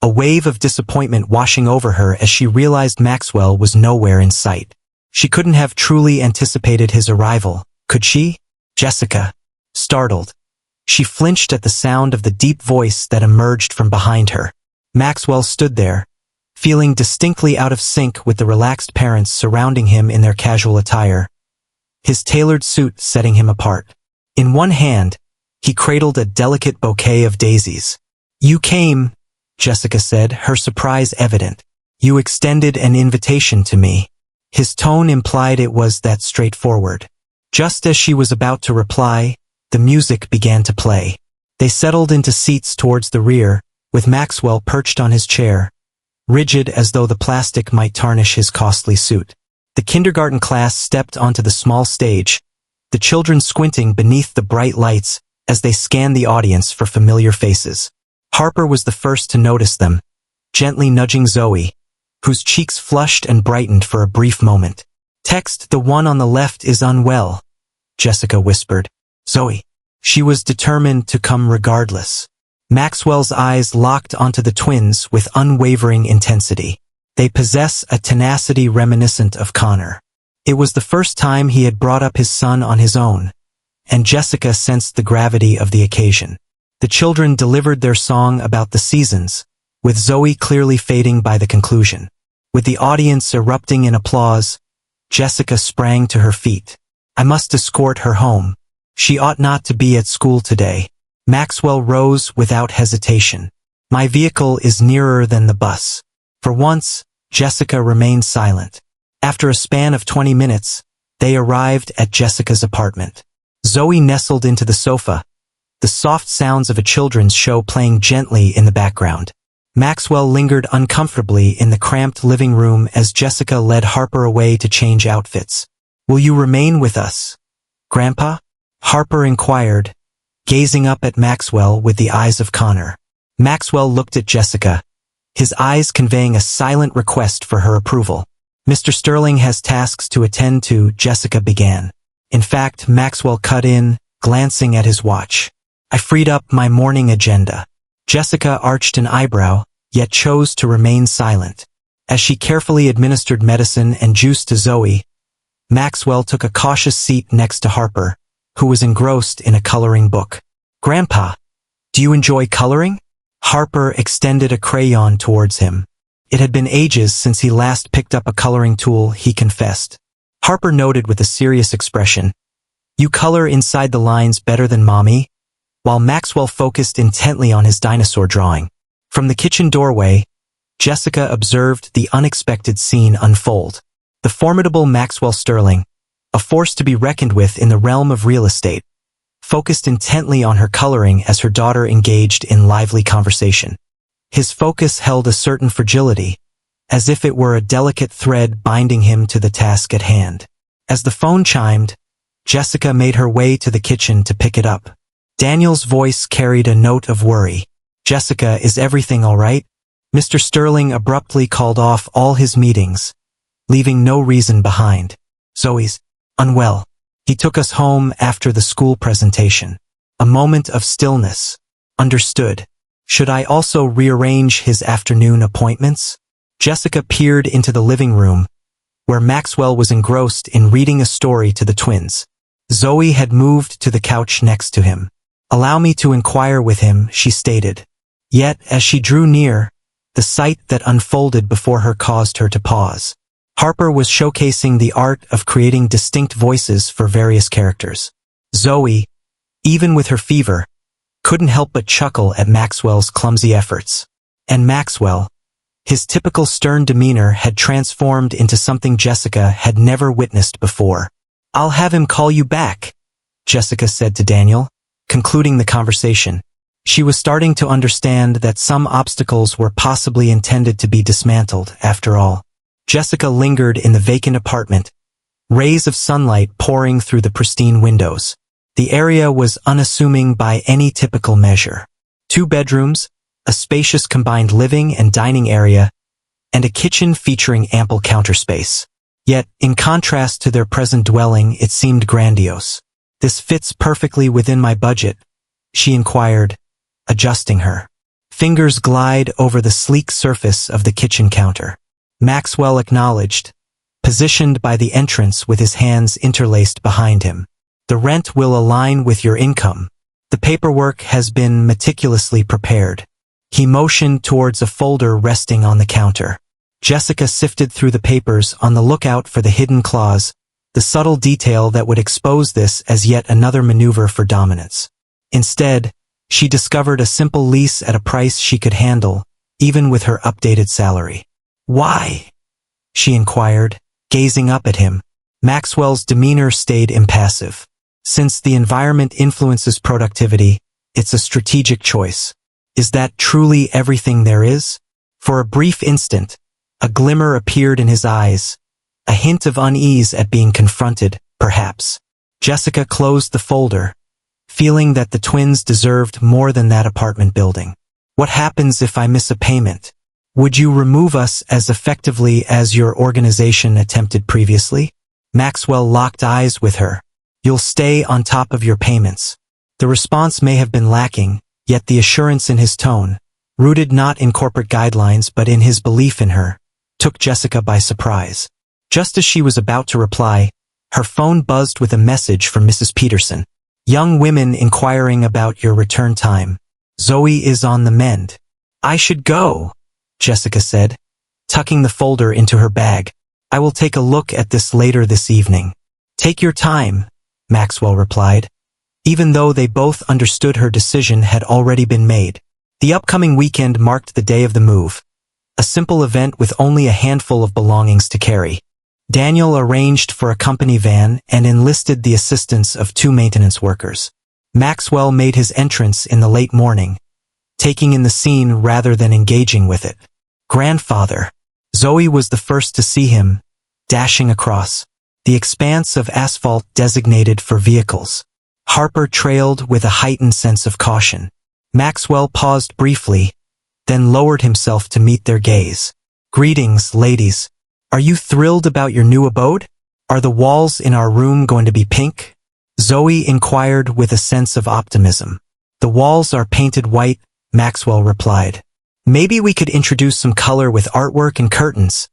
a wave of disappointment washing over her as she realized Maxwell was nowhere in sight. She couldn't have truly anticipated his arrival, could she? Jessica, startled. She flinched at the sound of the deep voice that emerged from behind her. Maxwell stood there, feeling distinctly out of sync with the relaxed parents surrounding him in their casual attire, his tailored suit setting him apart. In one hand, he cradled a delicate bouquet of daisies. You came, Jessica said, her surprise evident. You extended an invitation to me. His tone implied it was that straightforward. Just as she was about to reply, the music began to play. They settled into seats towards the rear, with Maxwell perched on his chair, rigid as though the plastic might tarnish his costly suit. The kindergarten class stepped onto the small stage, the children squinting beneath the bright lights as they scanned the audience for familiar faces. Harper was the first to notice them, gently nudging Zoe, whose cheeks flushed and brightened for a brief moment. Text, the one on the left is unwell, Jessica whispered. Zoe. She was determined to come regardless. Maxwell's eyes locked onto the twins with unwavering intensity. They possess a tenacity reminiscent of Connor. It was the first time he had brought up his son on his own, and Jessica sensed the gravity of the occasion. The children delivered their song about the seasons, with Zoe clearly fading by the conclusion. With the audience erupting in applause, Jessica sprang to her feet. I must escort her home. She ought not to be at school today. Maxwell rose without hesitation. My vehicle is nearer than the bus. For once, Jessica remained silent. After a span of 20 minutes, they arrived at Jessica's apartment. Zoe nestled into the sofa, the soft sounds of a children's show playing gently in the background. Maxwell lingered uncomfortably in the cramped living room as Jessica led Harper away to change outfits. Will you remain with us, Grandpa? Harper inquired, gazing up at Maxwell with the eyes of Connor. Maxwell looked at Jessica, his eyes conveying a silent request for her approval. Mr. Sterling has tasks to attend to, Jessica began. In fact, Maxwell cut in, glancing at his watch. I freed up my morning agenda. Jessica arched an eyebrow, yet chose to remain silent. As she carefully administered medicine and juice to Zoe, Maxwell took a cautious seat next to Harper, who was engrossed in a coloring book. Grandpa, do you enjoy coloring? Harper extended a crayon towards him. It had been ages since he last picked up a coloring tool, he confessed. Harper noted with a serious expression, You color inside the lines better than Mommy? While Maxwell focused intently on his dinosaur drawing. From the kitchen doorway, Jessica observed the unexpected scene unfold. The formidable Maxwell Sterling, a force to be reckoned with in the realm of real estate, focused intently on her coloring as her daughter engaged in lively conversation. His focus held a certain fragility, as if it were a delicate thread binding him to the task at hand. As the phone chimed, Jessica made her way to the kitchen to pick it up. Daniel's voice carried a note of worry. Jessica, is everything all right? Mr. Sterling abruptly called off all his meetings, leaving no reason behind. Zoe's unwell. He took us home after the school presentation. A moment of stillness. Understood. Should I also rearrange his afternoon appointments? Jessica peered into the living room, where Maxwell was engrossed in reading a story to the twins. Zoe had moved to the couch next to him. Allow me to inquire with him, she stated. Yet, as she drew near, the sight that unfolded before her caused her to pause. Harper was showcasing the art of creating distinct voices for various characters. Zoe, even with her fever, couldn't help but chuckle at Maxwell's clumsy efforts. And Maxwell, his typical stern demeanor had transformed into something Jessica had never witnessed before. I'll have him call you back, Jessica said to Daniel, concluding the conversation. She was starting to understand that some obstacles were possibly intended to be dismantled, after all. Jessica lingered in the vacant apartment, rays of sunlight pouring through the pristine windows. The area was unassuming by any typical measure. 2 bedrooms, a spacious combined living and dining area, and a kitchen featuring ample counter space. Yet, in contrast to their present dwelling, it seemed grandiose. This fits perfectly within my budget, she inquired, adjusting her fingers glide over the sleek surface of the kitchen counter. Maxwell acknowledged, positioned by the entrance with his hands interlaced behind him. The rent will align with your income. The paperwork has been meticulously prepared. He motioned towards a folder resting on the counter. Jessica sifted through the papers on the lookout for the hidden clause, the subtle detail that would expose this as yet another maneuver for dominance. Instead, she discovered a simple lease at a price she could handle, even with her updated salary. Why? She inquired, gazing up at him. Maxwell's demeanor stayed impassive. Since the environment influences productivity, it's a strategic choice. Is that truly everything there is? For a brief instant, a glimmer appeared in his eyes, a hint of unease at being confronted, perhaps. Jessica closed the folder, feeling that the twins deserved more than that apartment building. What happens if I miss a payment? Would you remove us as effectively as your organization attempted previously? Maxwell locked eyes with her. You'll stay on top of your payments. The response may have been lacking, yet the assurance in his tone, rooted not in corporate guidelines but in his belief in her, took Jessica by surprise. Just as she was about to reply, her phone buzzed with a message from Mrs. Peterson. Young women inquiring about your return time. Zoe is on the mend. I should go, Jessica said, tucking the folder into her bag. I will take a look at this later this evening. Take your time, Maxwell replied, even though they both understood her decision had already been made. The upcoming weekend marked the day of the move, a simple event with only a handful of belongings to carry. Daniel arranged for a company van and enlisted the assistance of 2 maintenance workers. Maxwell made his entrance in the late morning, taking in the scene rather than engaging with it. Grandfather. Zoe was the first to see him, dashing across the expanse of asphalt designated for vehicles. Harper trailed with a heightened sense of caution. Maxwell paused briefly, then lowered himself to meet their gaze. Greetings, ladies. Are you thrilled about your new abode? Are the walls in our room going to be pink? Zoe inquired with a sense of optimism. The walls are painted white, Maxwell replied. Maybe we could introduce some color with artwork and curtains,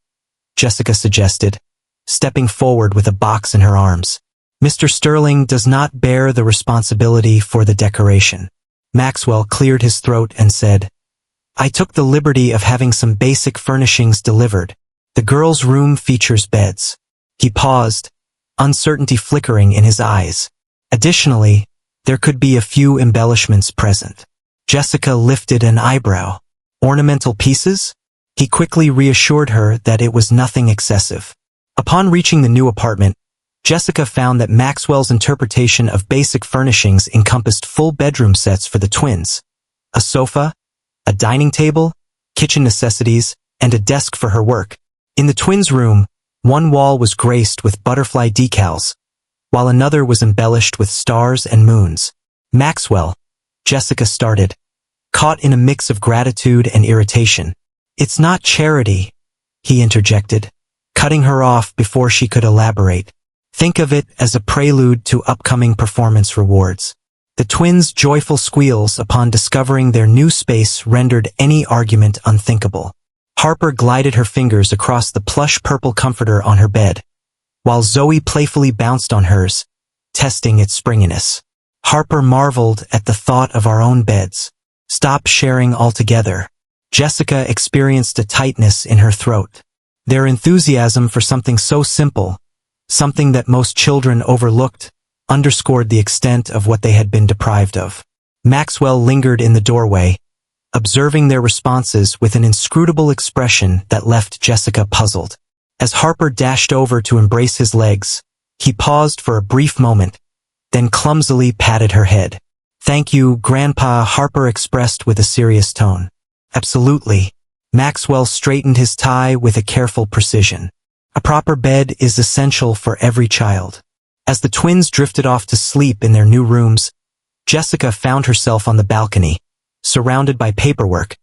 Jessica suggested, stepping forward with a box in her arms. Mr. Sterling does not bear the responsibility for the decoration. Maxwell cleared his throat and said, I took the liberty of having some basic furnishings delivered. The girls' room features beds. He paused, uncertainty flickering in his eyes. Additionally, there could be a few embellishments present. Jessica lifted an eyebrow. Ornamental pieces? He quickly reassured her that it was nothing excessive. Upon reaching the new apartment, Jessica found that Maxwell's interpretation of basic furnishings encompassed full bedroom sets for the twins, a sofa, a dining table, kitchen necessities, and a desk for her work. In the twins' room, one wall was graced with butterfly decals, while another was embellished with stars and moons. Maxwell, Jessica started, caught in a mix of gratitude and irritation. "It's not charity," he interjected, cutting her off before she could elaborate. "Think of it as a prelude to upcoming performance rewards." The twins' joyful squeals upon discovering their new space rendered any argument unthinkable. Harper glided her fingers across the plush purple comforter on her bed, while Zoe playfully bounced on hers, testing its springiness. Harper marveled at the thought of our own beds. "Stop sharing altogether." Jessica experienced a tightness in her throat. Their enthusiasm for something so simple, something that most children overlooked, underscored the extent of what they had been deprived of. Maxwell lingered in the doorway, observing their responses with an inscrutable expression that left Jessica puzzled. As Harper dashed over to embrace his legs, he paused for a brief moment, then clumsily patted her head. "Thank you, Grandpa," Harper expressed with a serious tone. "Absolutely." Maxwell straightened his tie with a careful precision. "A proper bed is essential for every child." As the twins drifted off to sleep in their new rooms, Jessica found herself on the balcony, surrounded by paperwork,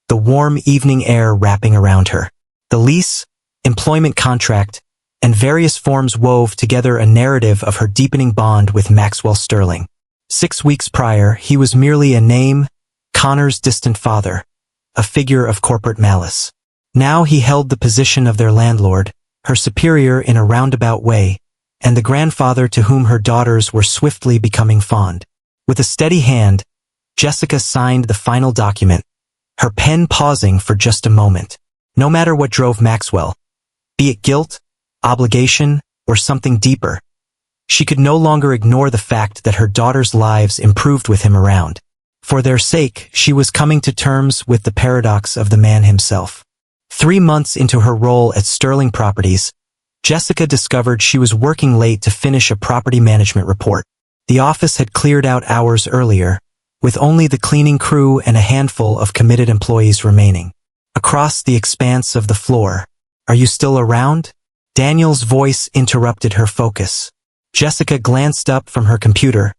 the warm evening air wrapping around her. The lease, employment contract, and various forms wove together a narrative of her deepening bond with Maxwell Sterling. 6 weeks prior, he was merely a name, Connor's distant father, a figure of corporate malice. Now he held the position of their landlord, her superior in a roundabout way, and the grandfather to whom her daughters were swiftly becoming fond. With a steady hand, Jessica signed the final document, her pen pausing for just a moment. No matter what drove Maxwell, be it guilt, obligation, or something deeper, she could no longer ignore the fact that her daughters' lives improved with him around. For their sake, she was coming to terms with the paradox of the man himself. 3 months into her role at Sterling Properties, Jessica discovered she was working late to finish a property management report. The office had cleared out hours earlier, with only the cleaning crew and a handful of committed employees remaining. Across the expanse of the floor, "Are you still around?" Daniel's voice interrupted her focus. Jessica glanced up from her computer,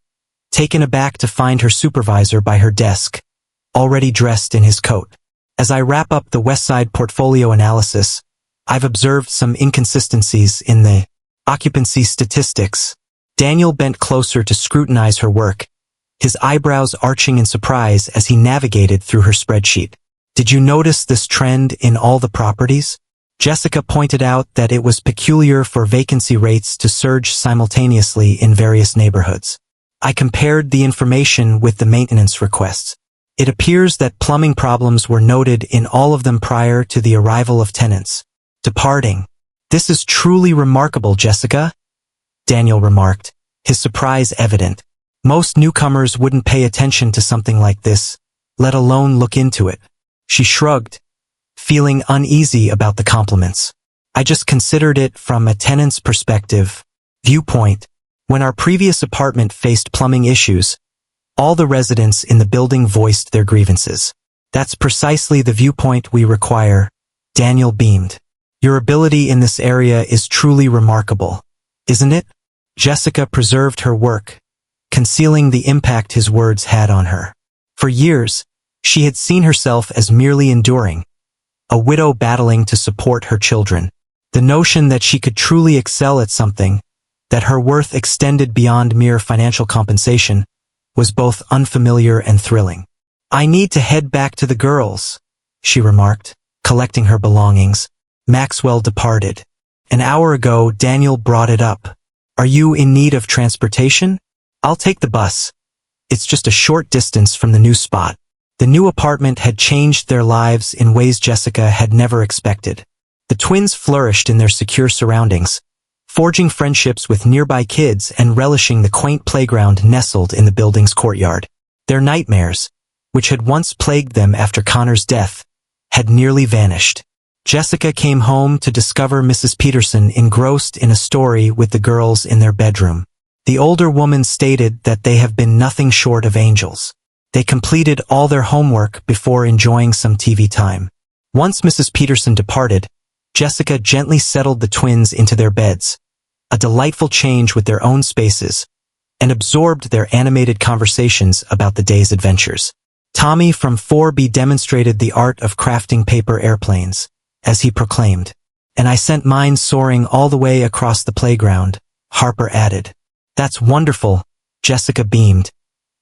taken aback to find her supervisor by her desk, already dressed in his coat. "As I wrap up the Westside portfolio analysis, I've observed some inconsistencies in the occupancy statistics." Daniel bent closer to scrutinize her work, his eyebrows arching in surprise as he navigated through her spreadsheet. "Did you notice this trend in all the properties?" Jessica pointed out that it was peculiar for vacancy rates to surge simultaneously in various neighborhoods. "I compared the information with the maintenance requests. It appears that plumbing problems were noted in all of them prior to the arrival of tenants departing." "This is truly remarkable, Jessica," Daniel remarked, his surprise evident. "Most newcomers wouldn't pay attention to something like this, let alone look into it." She shrugged, feeling uneasy about the compliments. "I just considered it from a tenant's perspective. Viewpoint. When our previous apartment faced plumbing issues, all the residents in the building voiced their grievances. That's precisely the viewpoint we require," Daniel beamed. "Your ability in this area is truly remarkable, isn't it?" Jessica preserved her work, concealing the impact his words had on her. For years, she had seen herself as merely enduring, a widow battling to support her children. The notion that she could truly excel at something, that her worth extended beyond mere financial compensation, was both unfamiliar and thrilling. "I need to head back to the girls," she remarked, collecting her belongings. Maxwell departed. An hour ago, Daniel brought it up. "Are you in need of transportation?" "I'll take the bus. It's just a short distance from the new spot." The new apartment had changed their lives in ways Jessica had never expected. The twins flourished in their secure surroundings, forging friendships with nearby kids and relishing the quaint playground nestled in the building's courtyard. Their nightmares, which had once plagued them after Connor's death, had nearly vanished. Jessica came home to discover Mrs. Peterson engrossed in a story with the girls in their bedroom. The older woman stated that they have been nothing short of angels. They completed all their homework before enjoying some TV time. Once Mrs. Peterson departed, Jessica gently settled the twins into their beds, a delightful change with their own spaces, and absorbed their animated conversations about the day's adventures. Tommy from 4B demonstrated the art of crafting paper airplanes, as he proclaimed. And I sent mine soaring all the way across the playground, Harper added. That's wonderful, Jessica beamed,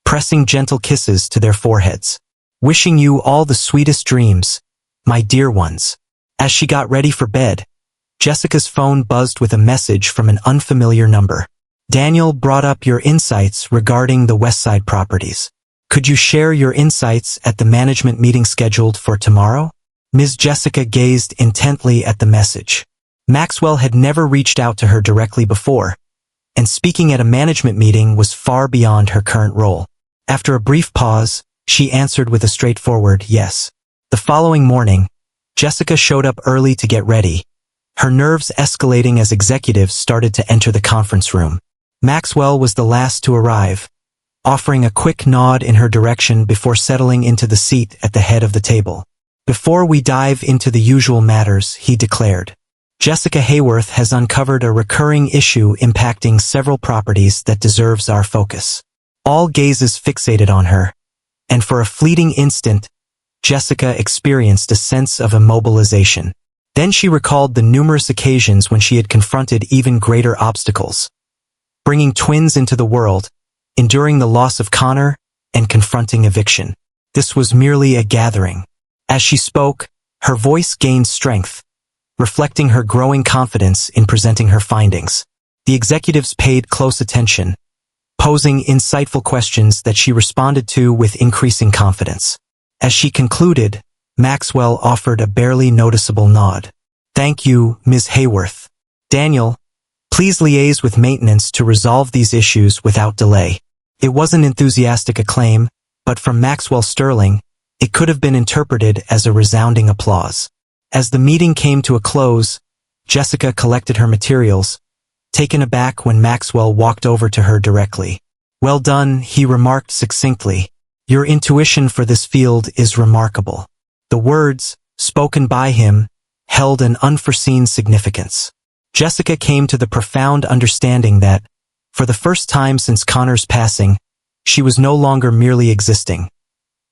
pressing gentle kisses to their foreheads. Wishing you all the sweetest dreams, my dear ones. As she got ready for bed, Jessica's phone buzzed with a message from an unfamiliar number. Daniel brought up your insights regarding the Westside properties. Could you share your insights at the management meeting scheduled for tomorrow? Ms. Jessica gazed intently at the message. Maxwell had never reached out to her directly before, and speaking at a management meeting was far beyond her current role. After a brief pause, she answered with a straightforward yes. The following morning, Jessica showed up early to get ready, her nerves escalating as executives started to enter the conference room. Maxwell was the last to arrive, offering a quick nod in her direction before settling into the seat at the head of the table. Before we dive into the usual matters, he declared, Jessica Hayworth has uncovered a recurring issue impacting several properties that deserves our focus. All gazes fixated on her, and for a fleeting instant, Jessica experienced a sense of immobilization. Then she recalled the numerous occasions when she had confronted even greater obstacles, bringing twins into the world, enduring the loss of Connor, and confronting eviction. This was merely a gathering. As she spoke, her voice gained strength, reflecting her growing confidence in presenting her findings. The executives paid close attention, posing insightful questions that she responded to with increasing confidence. As she concluded, Maxwell offered a barely noticeable nod. Thank you, Ms. Hayworth. Daniel, please liaise with maintenance to resolve these issues without delay. It wasn't enthusiastic acclaim, but from Maxwell Sterling, it could have been interpreted as a resounding applause. As the meeting came to a close, Jessica collected her materials, taken aback when Maxwell walked over to her directly. Well done, he remarked succinctly. Your intuition for this field is remarkable. The words, spoken by him, held an unforeseen significance. Jessica came to the profound understanding that, for the first time since Connor's passing, she was no longer merely existing.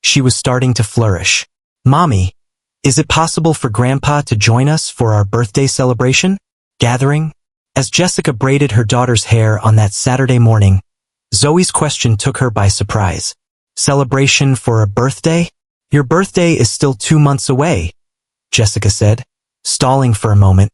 She was starting to flourish. Mommy, is it possible for Grandpa to join us for our birthday celebration? Gathering? As Jessica braided her daughter's hair on that Saturday morning, Zoe's question took her by surprise. Celebration for a birthday? Your birthday is still 2 months away, Jessica said, stalling for a moment.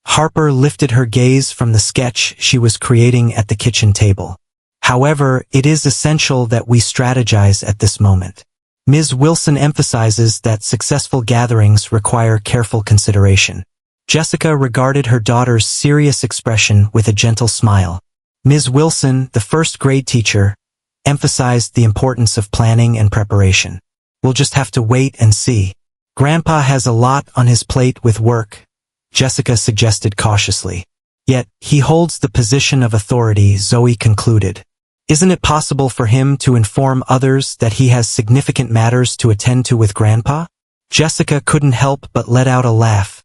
Harper lifted her gaze from the sketch she was creating at the kitchen table. However, it is essential that we strategize at this moment. Ms. Wilson emphasizes that successful gatherings require careful consideration. Jessica regarded her daughter's serious expression with a gentle smile. Ms. Wilson, the first-grade teacher, emphasized the importance of planning and preparation. We'll just have to wait and see. Grandpa has a lot on his plate with work, Jessica suggested cautiously. Yet, he holds the position of authority, Zoe concluded. Isn't it possible for him to inform others that he has significant matters to attend to with Grandpa? Jessica couldn't help but let out a laugh,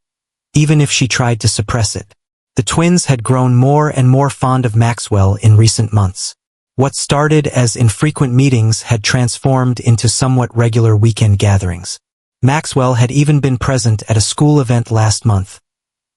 even if she tried to suppress it. The twins had grown more and more fond of Maxwell in recent months. What started as infrequent meetings had transformed into somewhat regular weekend gatherings. Maxwell had even been present at a school event last month,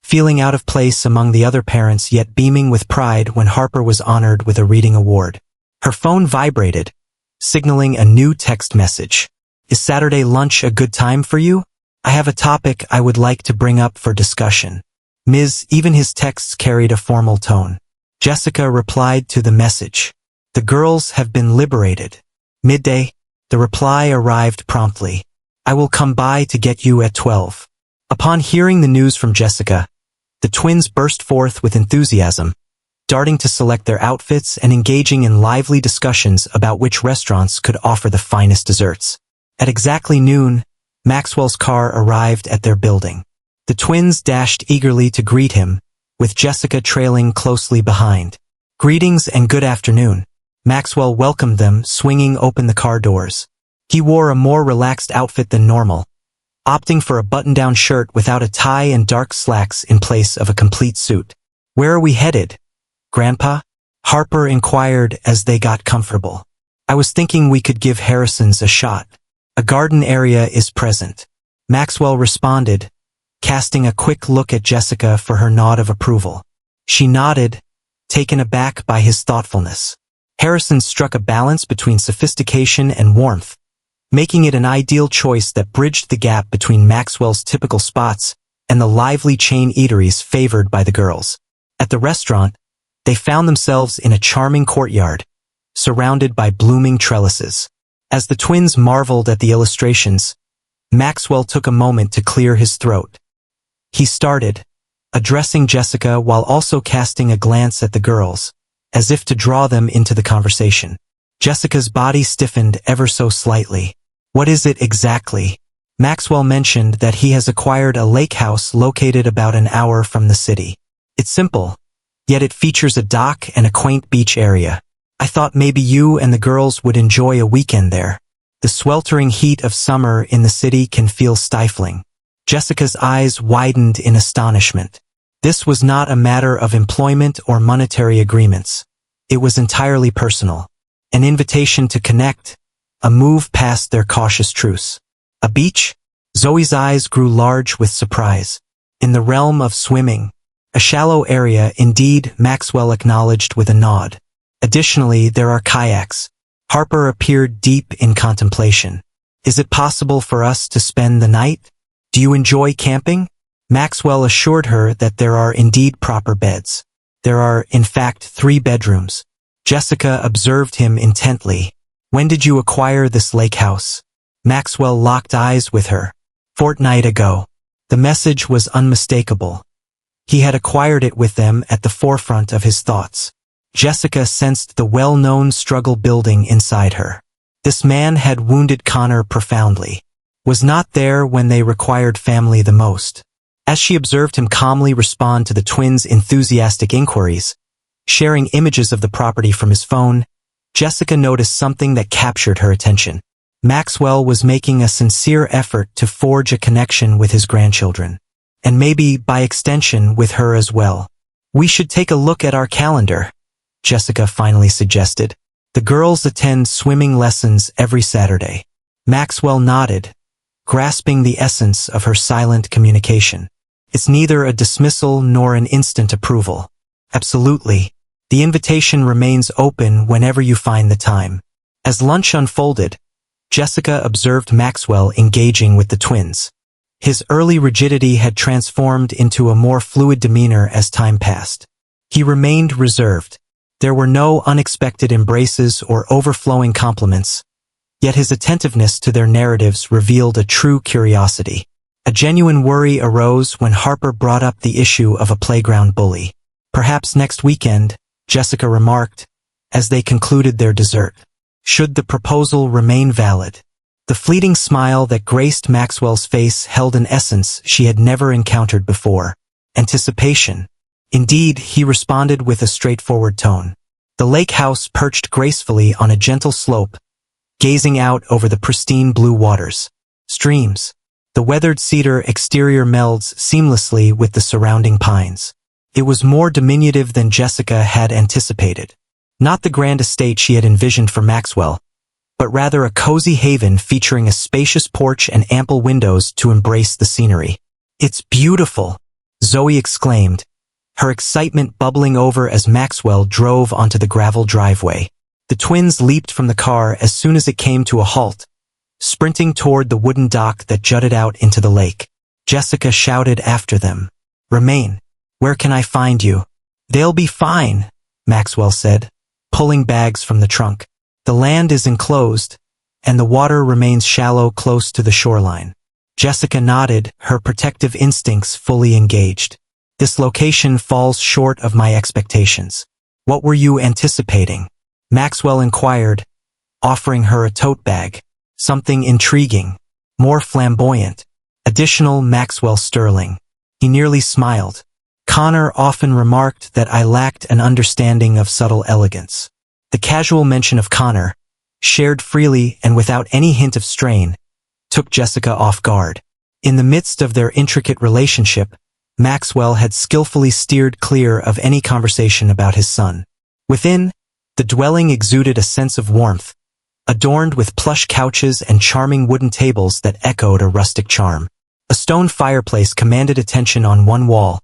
feeling out of place among the other parents yet beaming with pride when Harper was honored with a reading award. Her phone vibrated, signaling a new text message. Is Saturday lunch a good time for you? I have a topic I would like to bring up for discussion. Ms. Even his texts carried a formal tone. Jessica replied to the message. The girls have been liberated. Midday, the reply arrived promptly. I will come by to get you at 12. Upon hearing the news from Jessica, the twins burst forth with enthusiasm, darting to select their outfits and engaging in lively discussions about which restaurants could offer the finest desserts. At exactly noon, Maxwell's car arrived at their building. The twins dashed eagerly to greet him, with Jessica trailing closely behind. Greetings and good afternoon. Maxwell welcomed them, swinging open the car doors. He wore a more relaxed outfit than normal, opting for a button-down shirt without a tie and dark slacks in place of a complete suit. Where are we headed, Grandpa? Harper inquired as they got comfortable. I was thinking we could give Harrison's a shot. A garden area is present. Maxwell responded, casting a quick look at Jessica for her nod of approval. She nodded, taken aback by his thoughtfulness. Harrison struck a balance between sophistication and warmth, making it an ideal choice that bridged the gap between Maxwell's typical spots and the lively chain eateries favored by the girls. At the restaurant, they found themselves in a charming courtyard, surrounded by blooming trellises. As the twins marveled at the illustrations, Maxwell took a moment to clear his throat. He started, addressing Jessica while also casting a glance at the girls, as if to draw them into the conversation. Jessica's body stiffened ever so slightly. What is it exactly? Maxwell mentioned that he has acquired a lakehouse located about an hour from the city. It's simple, yet it features a dock and a quaint beach area. I thought maybe you and the girls would enjoy a weekend there. The sweltering heat of summer in the city can feel stifling. Jessica's eyes widened in astonishment. This was not a matter of employment or monetary agreements. It was entirely personal. An invitation to connect, a move past their cautious truce. A beach? Zoe's eyes grew large with surprise. In the realm of swimming, a shallow area indeed, Maxwell acknowledged with a nod. Additionally, there are kayaks. Harper appeared deep in contemplation. Is it possible for us to spend the night? Do you enjoy camping? Maxwell assured her that there are indeed proper beds. There are, in fact, 3 bedrooms. Jessica observed him intently. When did you acquire this lake house? Maxwell locked eyes with her. Fortnight ago. The message was unmistakable. He had acquired it with them at the forefront of his thoughts. Jessica sensed the well-known struggle building inside her. This man had wounded Connor profoundly. Was not there when they required family the most. As she observed him calmly respond to the twins' enthusiastic inquiries, sharing images of the property from his phone, Jessica noticed something that captured her attention. Maxwell was making a sincere effort to forge a connection with his grandchildren. And maybe, by extension, with her as well. We should take a look at our calendar, Jessica finally suggested. The girls attend swimming lessons every Saturday. Maxwell nodded, grasping the essence of her silent communication. It's neither a dismissal nor an instant approval. Absolutely. The invitation remains open whenever you find the time. As lunch unfolded, Jessica observed Maxwell engaging with the twins. His early rigidity had transformed into a more fluid demeanor as time passed. He remained reserved. There were no unexpected embraces or overflowing compliments, yet his attentiveness to their narratives revealed a true curiosity. A genuine worry arose when Harper brought up the issue of a playground bully. Perhaps next weekend, Jessica remarked, as they concluded their dessert. Should the proposal remain valid? The fleeting smile that graced Maxwell's face held an essence she had never encountered before. Anticipation. Indeed, he responded with a straightforward tone. The lake house perched gracefully on a gentle slope, gazing out over the pristine blue waters. Streams. The weathered cedar exterior melds seamlessly with the surrounding pines. It was more diminutive than Jessica had anticipated. Not the grand estate she had envisioned for Maxwell, but rather a cozy haven featuring a spacious porch and ample windows to embrace the scenery. It's beautiful, Zoe exclaimed, her excitement bubbling over as Maxwell drove onto the gravel driveway. The twins leaped from the car as soon as it came to a halt, sprinting toward the wooden dock that jutted out into the lake. Jessica shouted after them. Remain. Where can I find you? They'll be fine, Maxwell said, pulling bags from the trunk. The land is enclosed, and the water remains shallow close to the shoreline. Jessica nodded, her protective instincts fully engaged. This location falls short of my expectations. What were you anticipating? Maxwell inquired, offering her a tote bag. Something intriguing, more flamboyant. Additional Maxwell Sterling. He nearly smiled. Connor often remarked that I lacked an understanding of subtle elegance. The casual mention of Connor, shared freely and without any hint of strain, took Jessica off guard. In the midst of their intricate relationship, Maxwell had skillfully steered clear of any conversation about his son. Within, the dwelling exuded a sense of warmth, adorned with plush couches and charming wooden tables that echoed a rustic charm. A stone fireplace commanded attention on one wall,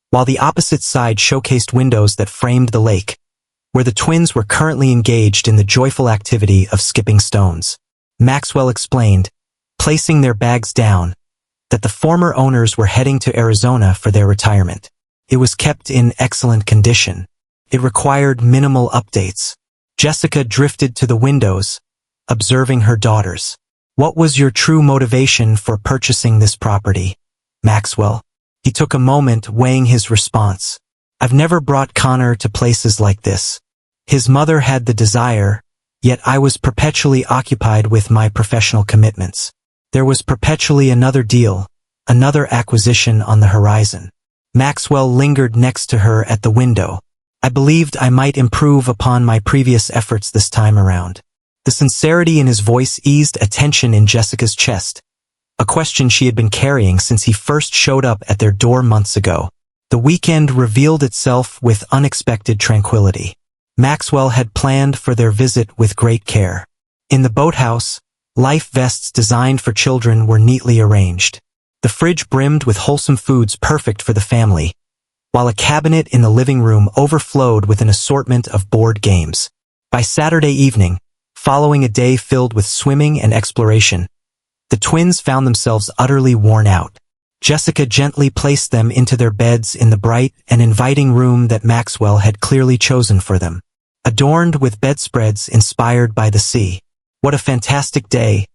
while the opposite side showcased windows that framed the lake, where the twins were currently engaged in the joyful activity of skipping stones. Maxwell explained, placing their bags down, that the former owners were heading to Arizona for their retirement. It was kept in excellent condition. It required minimal updates. Jessica drifted to the windows, observing her daughters. What was your true motivation for purchasing this property, Maxwell? He took a moment, weighing his response. I've never brought Connor to places like this. His mother had the desire, yet I was perpetually occupied with my professional commitments. There was perpetually another deal, another acquisition on the horizon. Maxwell lingered next to her at the window. I believed I might improve upon my previous efforts this time around. The sincerity in his voice eased a tension in Jessica's chest, a question she had been carrying since he first showed up at their door months ago. The weekend revealed itself with unexpected tranquility. Maxwell had planned for their visit with great care. In the boathouse, life vests designed for children were neatly arranged. The fridge brimmed with wholesome foods perfect for the family, while a cabinet in the living room overflowed with an assortment of board games. By Saturday evening, following a day filled with swimming and exploration, the twins found themselves utterly worn out. Jessica gently placed them into their beds in the bright and inviting room that Maxwell had clearly chosen for them, adorned with bedspreads inspired by the sea. What a fantastic day,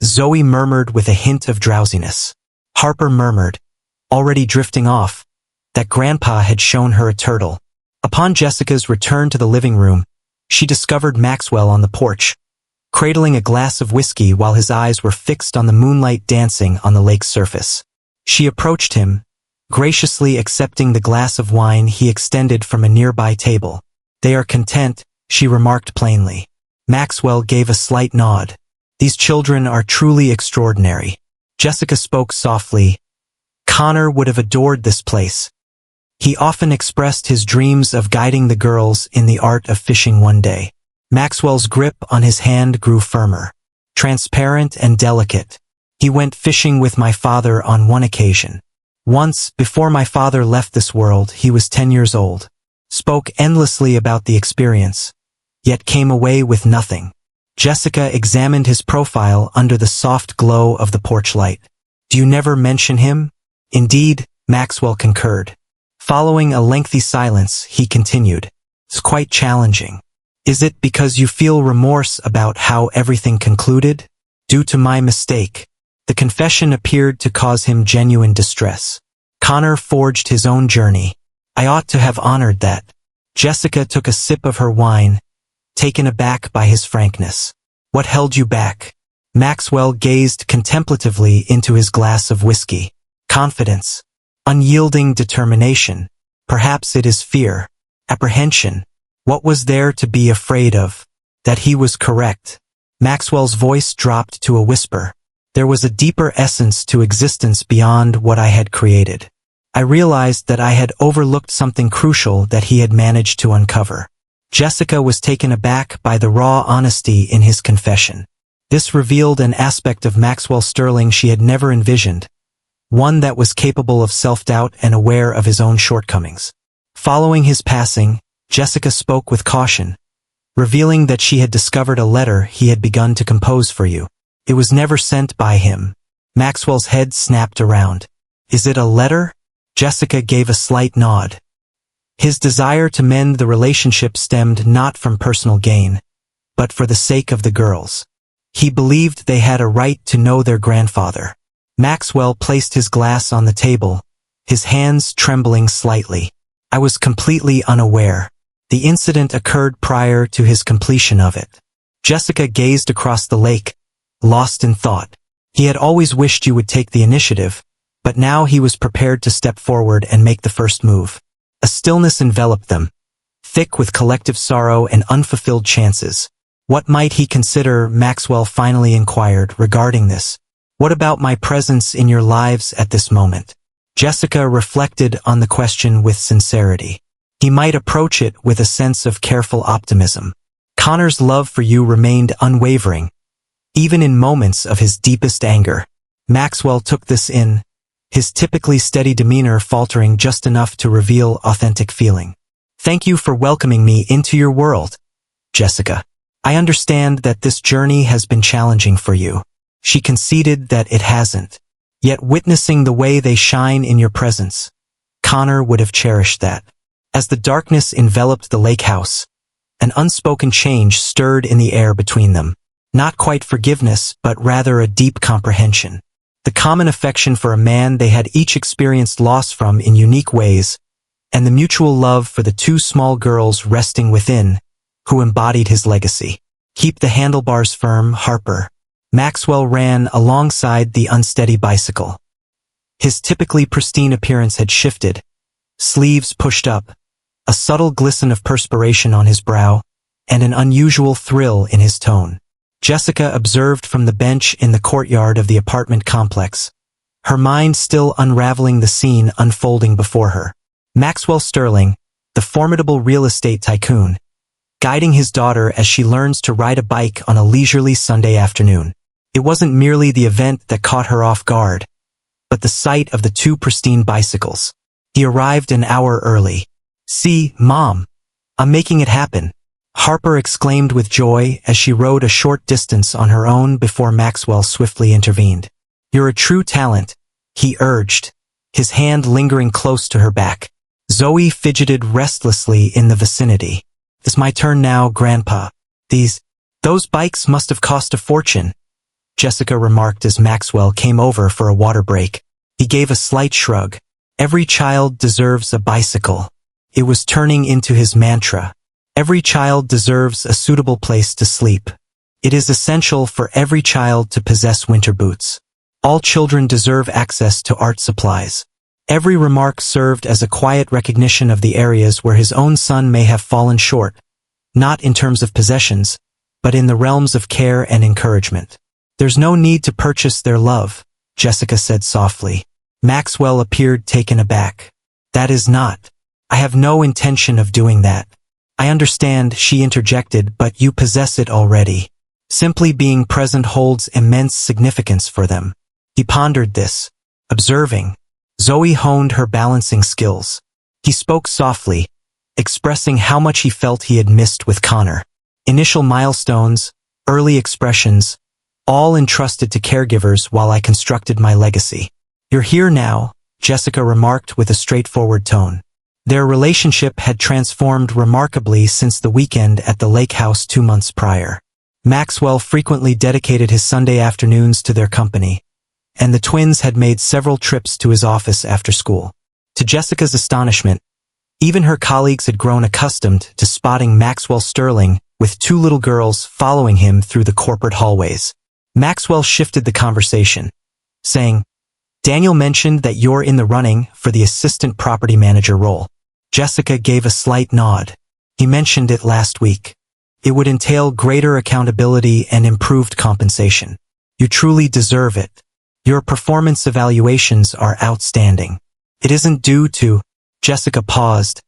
Zoe murmured with a hint of drowsiness. Harper murmured, already drifting off, that Grandpa had shown her a turtle. Upon Jessica's return to the living room, she discovered Maxwell on the porch, cradling a glass of whiskey while his eyes were fixed on the moonlight dancing on the lake's surface. She approached him, graciously accepting the glass of wine he extended from a nearby table. They are content, she remarked plainly. Maxwell gave a slight nod. These children are truly extraordinary. Jessica spoke softly. Connor would have adored this place. He often expressed his dreams of guiding the girls in the art of fishing one day. Maxwell's grip on his hand grew firmer, transparent and delicate. He went fishing with my father on one occasion. Once, before my father left this world, he was 10 years old. Spoke endlessly about the experience, yet came away with nothing. Jessica examined his profile under the soft glow of the porch light. Do you never mention him? Indeed, Maxwell concurred. Following a lengthy silence, he continued. It's quite challenging. Is it because you feel remorse about how everything concluded? Due to my mistake. The confession appeared to cause him genuine distress. Connor forged his own journey. I ought to have honored that. Jessica took a sip of her wine, taken aback by his frankness. What held you back? Maxwell gazed contemplatively into his glass of whiskey. Confidence. Unyielding determination. Perhaps it is fear. Apprehension. What was there to be afraid of? That he was correct. Maxwell's voice dropped to a whisper. There was a deeper essence to existence beyond what I had created. I realized that I had overlooked something crucial that he had managed to uncover. Jessica was taken aback by the raw honesty in his confession. This revealed an aspect of Maxwell Sterling she had never envisioned, one that was capable of self-doubt and aware of his own shortcomings. Following his passing, Jessica spoke with caution, revealing that she had discovered a letter he had begun to compose for you. It was never sent by him. Maxwell's head snapped around. Is it a letter? Jessica gave a slight nod. His desire to mend the relationship stemmed not from personal gain, but for the sake of the girls. He believed they had a right to know their grandfather. Maxwell placed his glass on the table, his hands trembling slightly. I was completely unaware. The incident occurred prior to his completion of it. Jessica gazed across the lake, lost in thought. He had always wished you would take the initiative, but now he was prepared to step forward and make the first move. A stillness enveloped them, thick with collective sorrow and unfulfilled chances. What might he consider? Maxwell finally inquired regarding this. What about my presence in your lives at this moment? Jessica reflected on the question with sincerity. He might approach it with a sense of careful optimism. Connor's love for you remained unwavering, even in moments of his deepest anger. Maxwell took this in, his typically steady demeanor faltering just enough to reveal authentic feeling. Thank you for welcoming me into your world, Jessica. I understand that this journey has been challenging for you. She conceded that it hasn't. Yet witnessing the way they shine in your presence, Connor would have cherished that. As the darkness enveloped the lake house, an unspoken change stirred in the air between them. Not quite forgiveness, but rather a deep comprehension. The common affection for a man they had each experienced loss from in unique ways, and the mutual love for the two small girls resting within, who embodied his legacy. Keep the handlebars firm, Harper. Maxwell ran alongside the unsteady bicycle. His typically pristine appearance had shifted, sleeves pushed up, a subtle glisten of perspiration on his brow, and an unusual thrill in his tone. Jessica observed from the bench in the courtyard of the apartment complex, her mind still unraveling the scene unfolding before her. Maxwell Sterling, the formidable real estate tycoon, guiding his daughter as she learns to ride a bike on a leisurely Sunday afternoon. It wasn't merely the event that caught her off guard, but the sight of the two pristine bicycles. He arrived an hour early. "See, Mom, I'm making it happen," Harper exclaimed with joy as she rode a short distance on her own before Maxwell swiftly intervened. "You're a true talent," he urged, his hand lingering close to her back. Zoe fidgeted restlessly in the vicinity. "It's my turn now, Grandpa. Those bikes must have cost a fortune," Jessica remarked as Maxwell came over for a water break. He gave a slight shrug. Every child deserves a bicycle. It was turning into his mantra. Every child deserves a suitable place to sleep. It is essential for every child to possess winter boots. All children deserve access to art supplies. Every remark served as a quiet recognition of the areas where his own son may have fallen short, not in terms of possessions, but in the realms of care and encouragement. "There's no need to purchase their love," Jessica said softly. Maxwell appeared taken aback. "That is not. I have no intention of doing that." "I understand," she interjected, "but you possess it already. Simply being present holds immense significance for them." He pondered this, observing. Zoe honed her balancing skills. He spoke softly, expressing how much he felt he had missed with Connor. "Initial milestones, early expressions, all entrusted to caregivers while I constructed my legacy. You're here now," Jessica remarked with a straightforward tone. Their relationship had transformed remarkably since the weekend at the lake house 2 months prior. Maxwell frequently dedicated his Sunday afternoons to their company, and the twins had made several trips to his office after school. To Jessica's astonishment, even her colleagues had grown accustomed to spotting Maxwell Sterling with 2 little girls following him through the corporate hallways. Maxwell shifted the conversation, saying, "Daniel mentioned that you're in the running for the assistant property manager role." Jessica gave a slight nod. "He mentioned it last week. It would entail greater accountability and improved compensation. You truly deserve it. Your performance evaluations are outstanding. It isn't due to—" Jessica paused,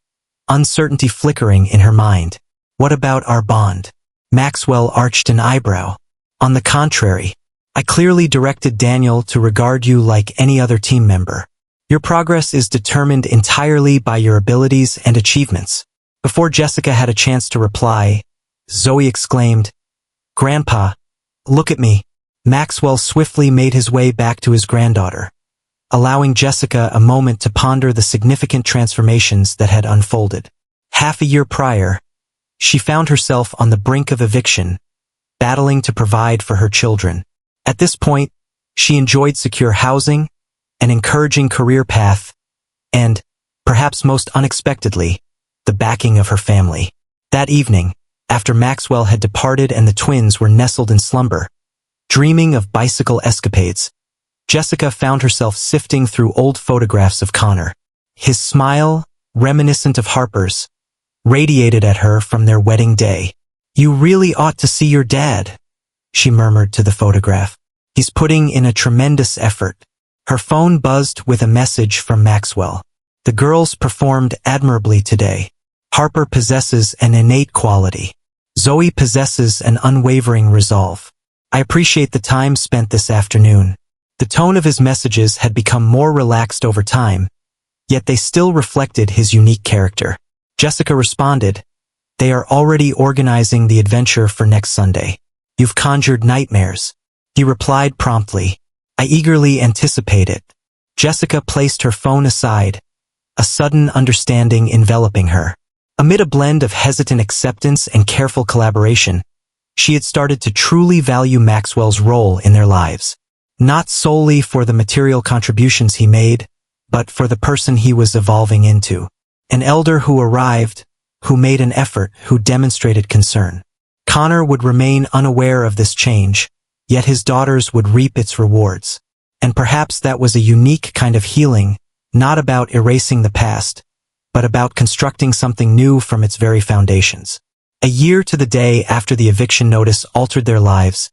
uncertainty flickering in her mind. "What about our bond?" Maxwell arched an eyebrow. "On the contrary, I clearly directed Daniel to regard you like any other team member. Your progress is determined entirely by your abilities and achievements." Before Jessica had a chance to reply, Zoe exclaimed, "Grandpa, look at me." Maxwell swiftly made his way back to his granddaughter, allowing Jessica a moment to ponder the significant transformations that had unfolded. Half a year prior, she found herself on the brink of eviction, battling to provide for her children. At this point, she enjoyed secure housing, an encouraging career path, and, perhaps most unexpectedly, the backing of her family. That evening, after Maxwell had departed and the twins were nestled in slumber, dreaming of bicycle escapades, Jessica found herself sifting through old photographs of Connor. His smile, reminiscent of Harper's, radiated at her from their wedding day. "You really ought to see your dad," she murmured to the photograph. "He's putting in a tremendous effort." Her phone buzzed with a message from Maxwell. "The girls performed admirably today. Harper possesses an innate quality." Zoe possesses an unwavering resolve. I appreciate the time spent this afternoon. The tone of his messages had become more relaxed over time, yet they still reflected his unique character. Jessica responded, "They are already organizing the adventure for next Sunday. You've conjured nightmares." He replied promptly, "I eagerly anticipate it." Jessica placed her phone aside, a sudden understanding enveloping her. Amid a blend of hesitant acceptance and careful collaboration, she had started to truly value Maxwell's role in their lives. Not solely for the material contributions he made, but for the person he was evolving into. An elder who arrived, who made an effort, who demonstrated concern. Connor would remain unaware of this change, yet his daughters would reap its rewards. And perhaps that was a unique kind of healing, not about erasing the past, but about constructing something new from its very foundations. A year to the day after the eviction notice altered their lives,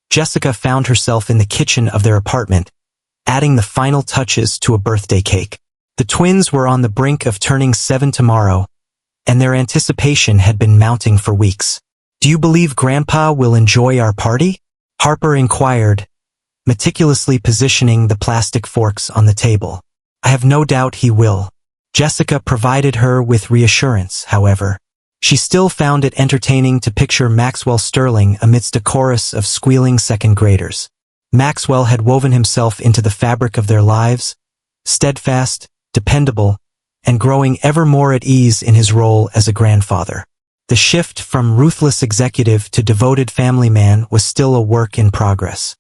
Jessica found herself in the kitchen of their apartment, adding the final touches to a birthday cake. The twins were on the brink of turning 7 tomorrow, and their anticipation had been mounting for weeks. "Do you believe Grandpa will enjoy our party?" Harper inquired, meticulously positioning the plastic forks on the table. "I have no doubt he will." Jessica provided her with reassurance, however. She still found it entertaining to picture Maxwell Sterling amidst a chorus of squealing second graders. Maxwell had woven himself into the fabric of their lives, steadfast, dependable, and growing ever more at ease in his role as a grandfather. The shift from ruthless executive to devoted family man was still a work in progress.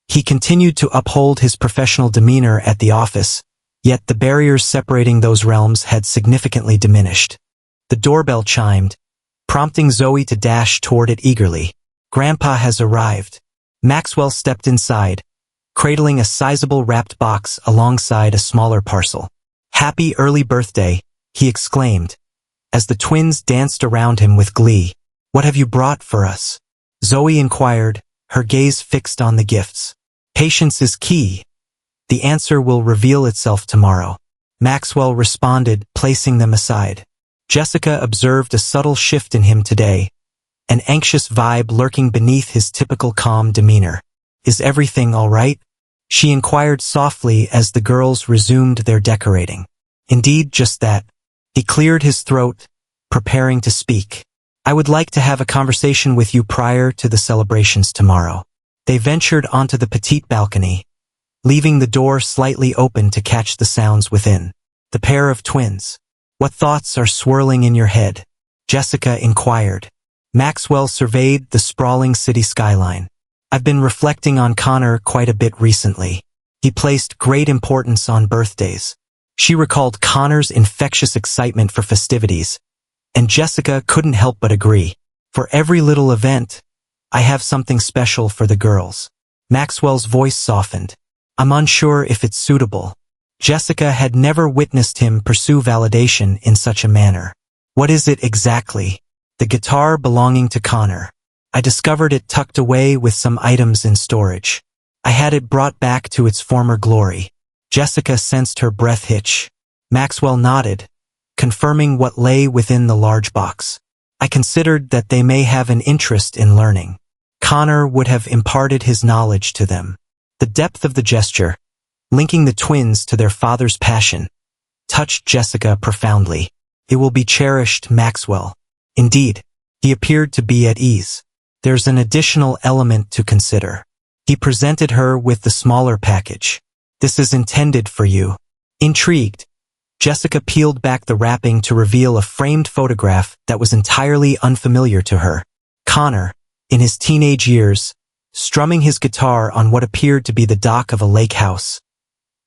He continued to uphold his professional demeanor at the office, yet the barriers separating those realms had significantly diminished. The doorbell chimed, prompting Zoe to dash toward it eagerly. "Grandpa has arrived." Maxwell stepped inside, cradling a sizable wrapped box alongside a smaller parcel. "Happy early birthday," he exclaimed, as the twins danced around him with glee. "What have you brought for us?" Zoe inquired, her gaze fixed on the gifts. "Patience is key. The answer will reveal itself tomorrow." Maxwell responded, placing them aside. Jessica observed a subtle shift in him today, an anxious vibe lurking beneath his typical calm demeanor. "Is everything all right?" she inquired softly as the girls resumed their decorating. "Indeed, just that." He cleared his throat, preparing to speak. "I would like to have a conversation with you prior to the celebrations tomorrow." They ventured onto the petite balcony, leaving the door slightly open to catch the sounds within. The pair of twins. "What thoughts are swirling in your head?" Jessica inquired. Maxwell surveyed the sprawling city skyline. "I've been reflecting on Connor quite a bit recently. He placed great importance on birthdays." She recalled Connor's infectious excitement for festivities, and Jessica couldn't help but agree. "For every little event, I have something special for the girls." Maxwell's voice softened. "I'm unsure if it's suitable." Jessica had never witnessed him pursue validation in such a manner. "What is it exactly?" "The guitar belonging to Connor. I discovered it tucked away with some items in storage. I had it brought back to its former glory." Jessica sensed her breath hitch. Maxwell nodded, confirming what lay within the large box. "I considered that they may have an interest in learning. Connor would have imparted his knowledge to them." The depth of the gesture, linking the twins to their father's passion, touched Jessica profoundly. "It will be cherished, Maxwell." Indeed, he appeared to be at ease. "There's an additional element to consider." He presented her with the smaller package. "This is intended for you." Intrigued, Jessica peeled back the wrapping to reveal a framed photograph that was entirely unfamiliar to her. Connor, in his teenage years, strumming his guitar on what appeared to be the dock of a lake house,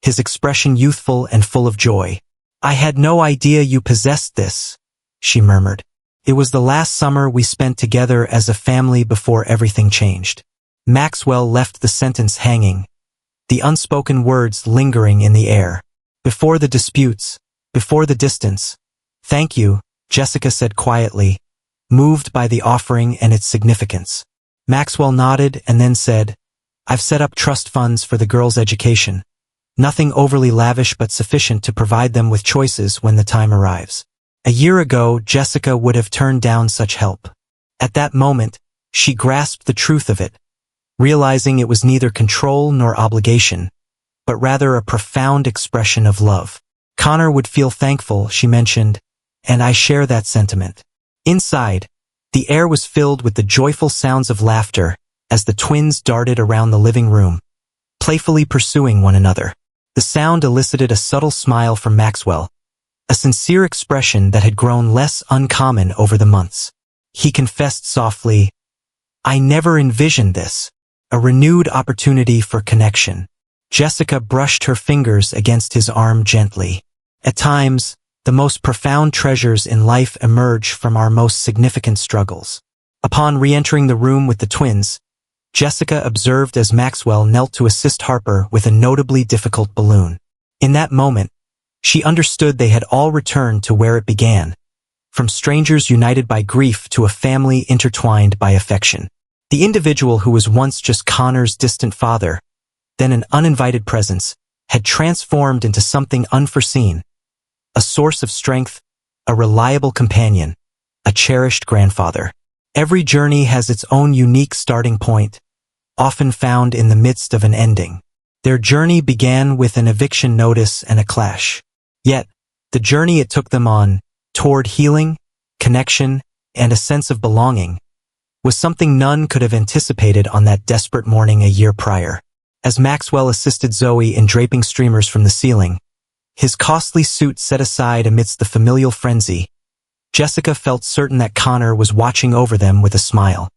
his expression youthful and full of joy. "I had no idea you possessed this," she murmured. "It was the last summer we spent together as a family before everything changed." Maxwell left the sentence hanging, the unspoken words lingering in the air. "Before the disputes, before the distance." "Thank you," Jessica said quietly, moved by the offering and its significance. Maxwell nodded and then said, "I've set up trust funds for the girls' education. Nothing overly lavish but sufficient to provide them with choices when the time arrives." A year ago, Jessica would have turned down such help. At that moment, she grasped the truth of it, realizing it was neither control nor obligation, but rather a profound expression of love. Connor would feel thankful, she mentioned, and I share that sentiment. Inside, the air was filled with the joyful sounds of laughter as the twins darted around the living room, playfully pursuing one another. The sound elicited a subtle smile from Maxwell, a sincere expression that had grown less uncommon over the months. He confessed softly, I never envisioned this, a renewed opportunity for connection. Jessica brushed her fingers against his arm gently. At times, the most profound treasures in life emerge from our most significant struggles. Upon re-entering the room with the twins, Jessica observed as Maxwell knelt to assist Harper with a notably difficult balloon. In that moment, she understood they had all returned to where it began, from strangers united by grief to a family intertwined by affection. The individual who was once just Connor's distant father, then an uninvited presence, had transformed into something unforeseen, a source of strength, a reliable companion, a cherished grandfather. Every journey has its own unique starting point, often found in the midst of an ending. Their journey began with an eviction notice and a clash. Yet, the journey it took them on, toward healing, connection, and a sense of belonging, was something none could have anticipated on that desperate morning a year prior. As Maxwell assisted Zoe in draping streamers from the ceiling, his costly suit set aside amidst the familial frenzy, Jessica felt certain that Connor was watching over them with a smile.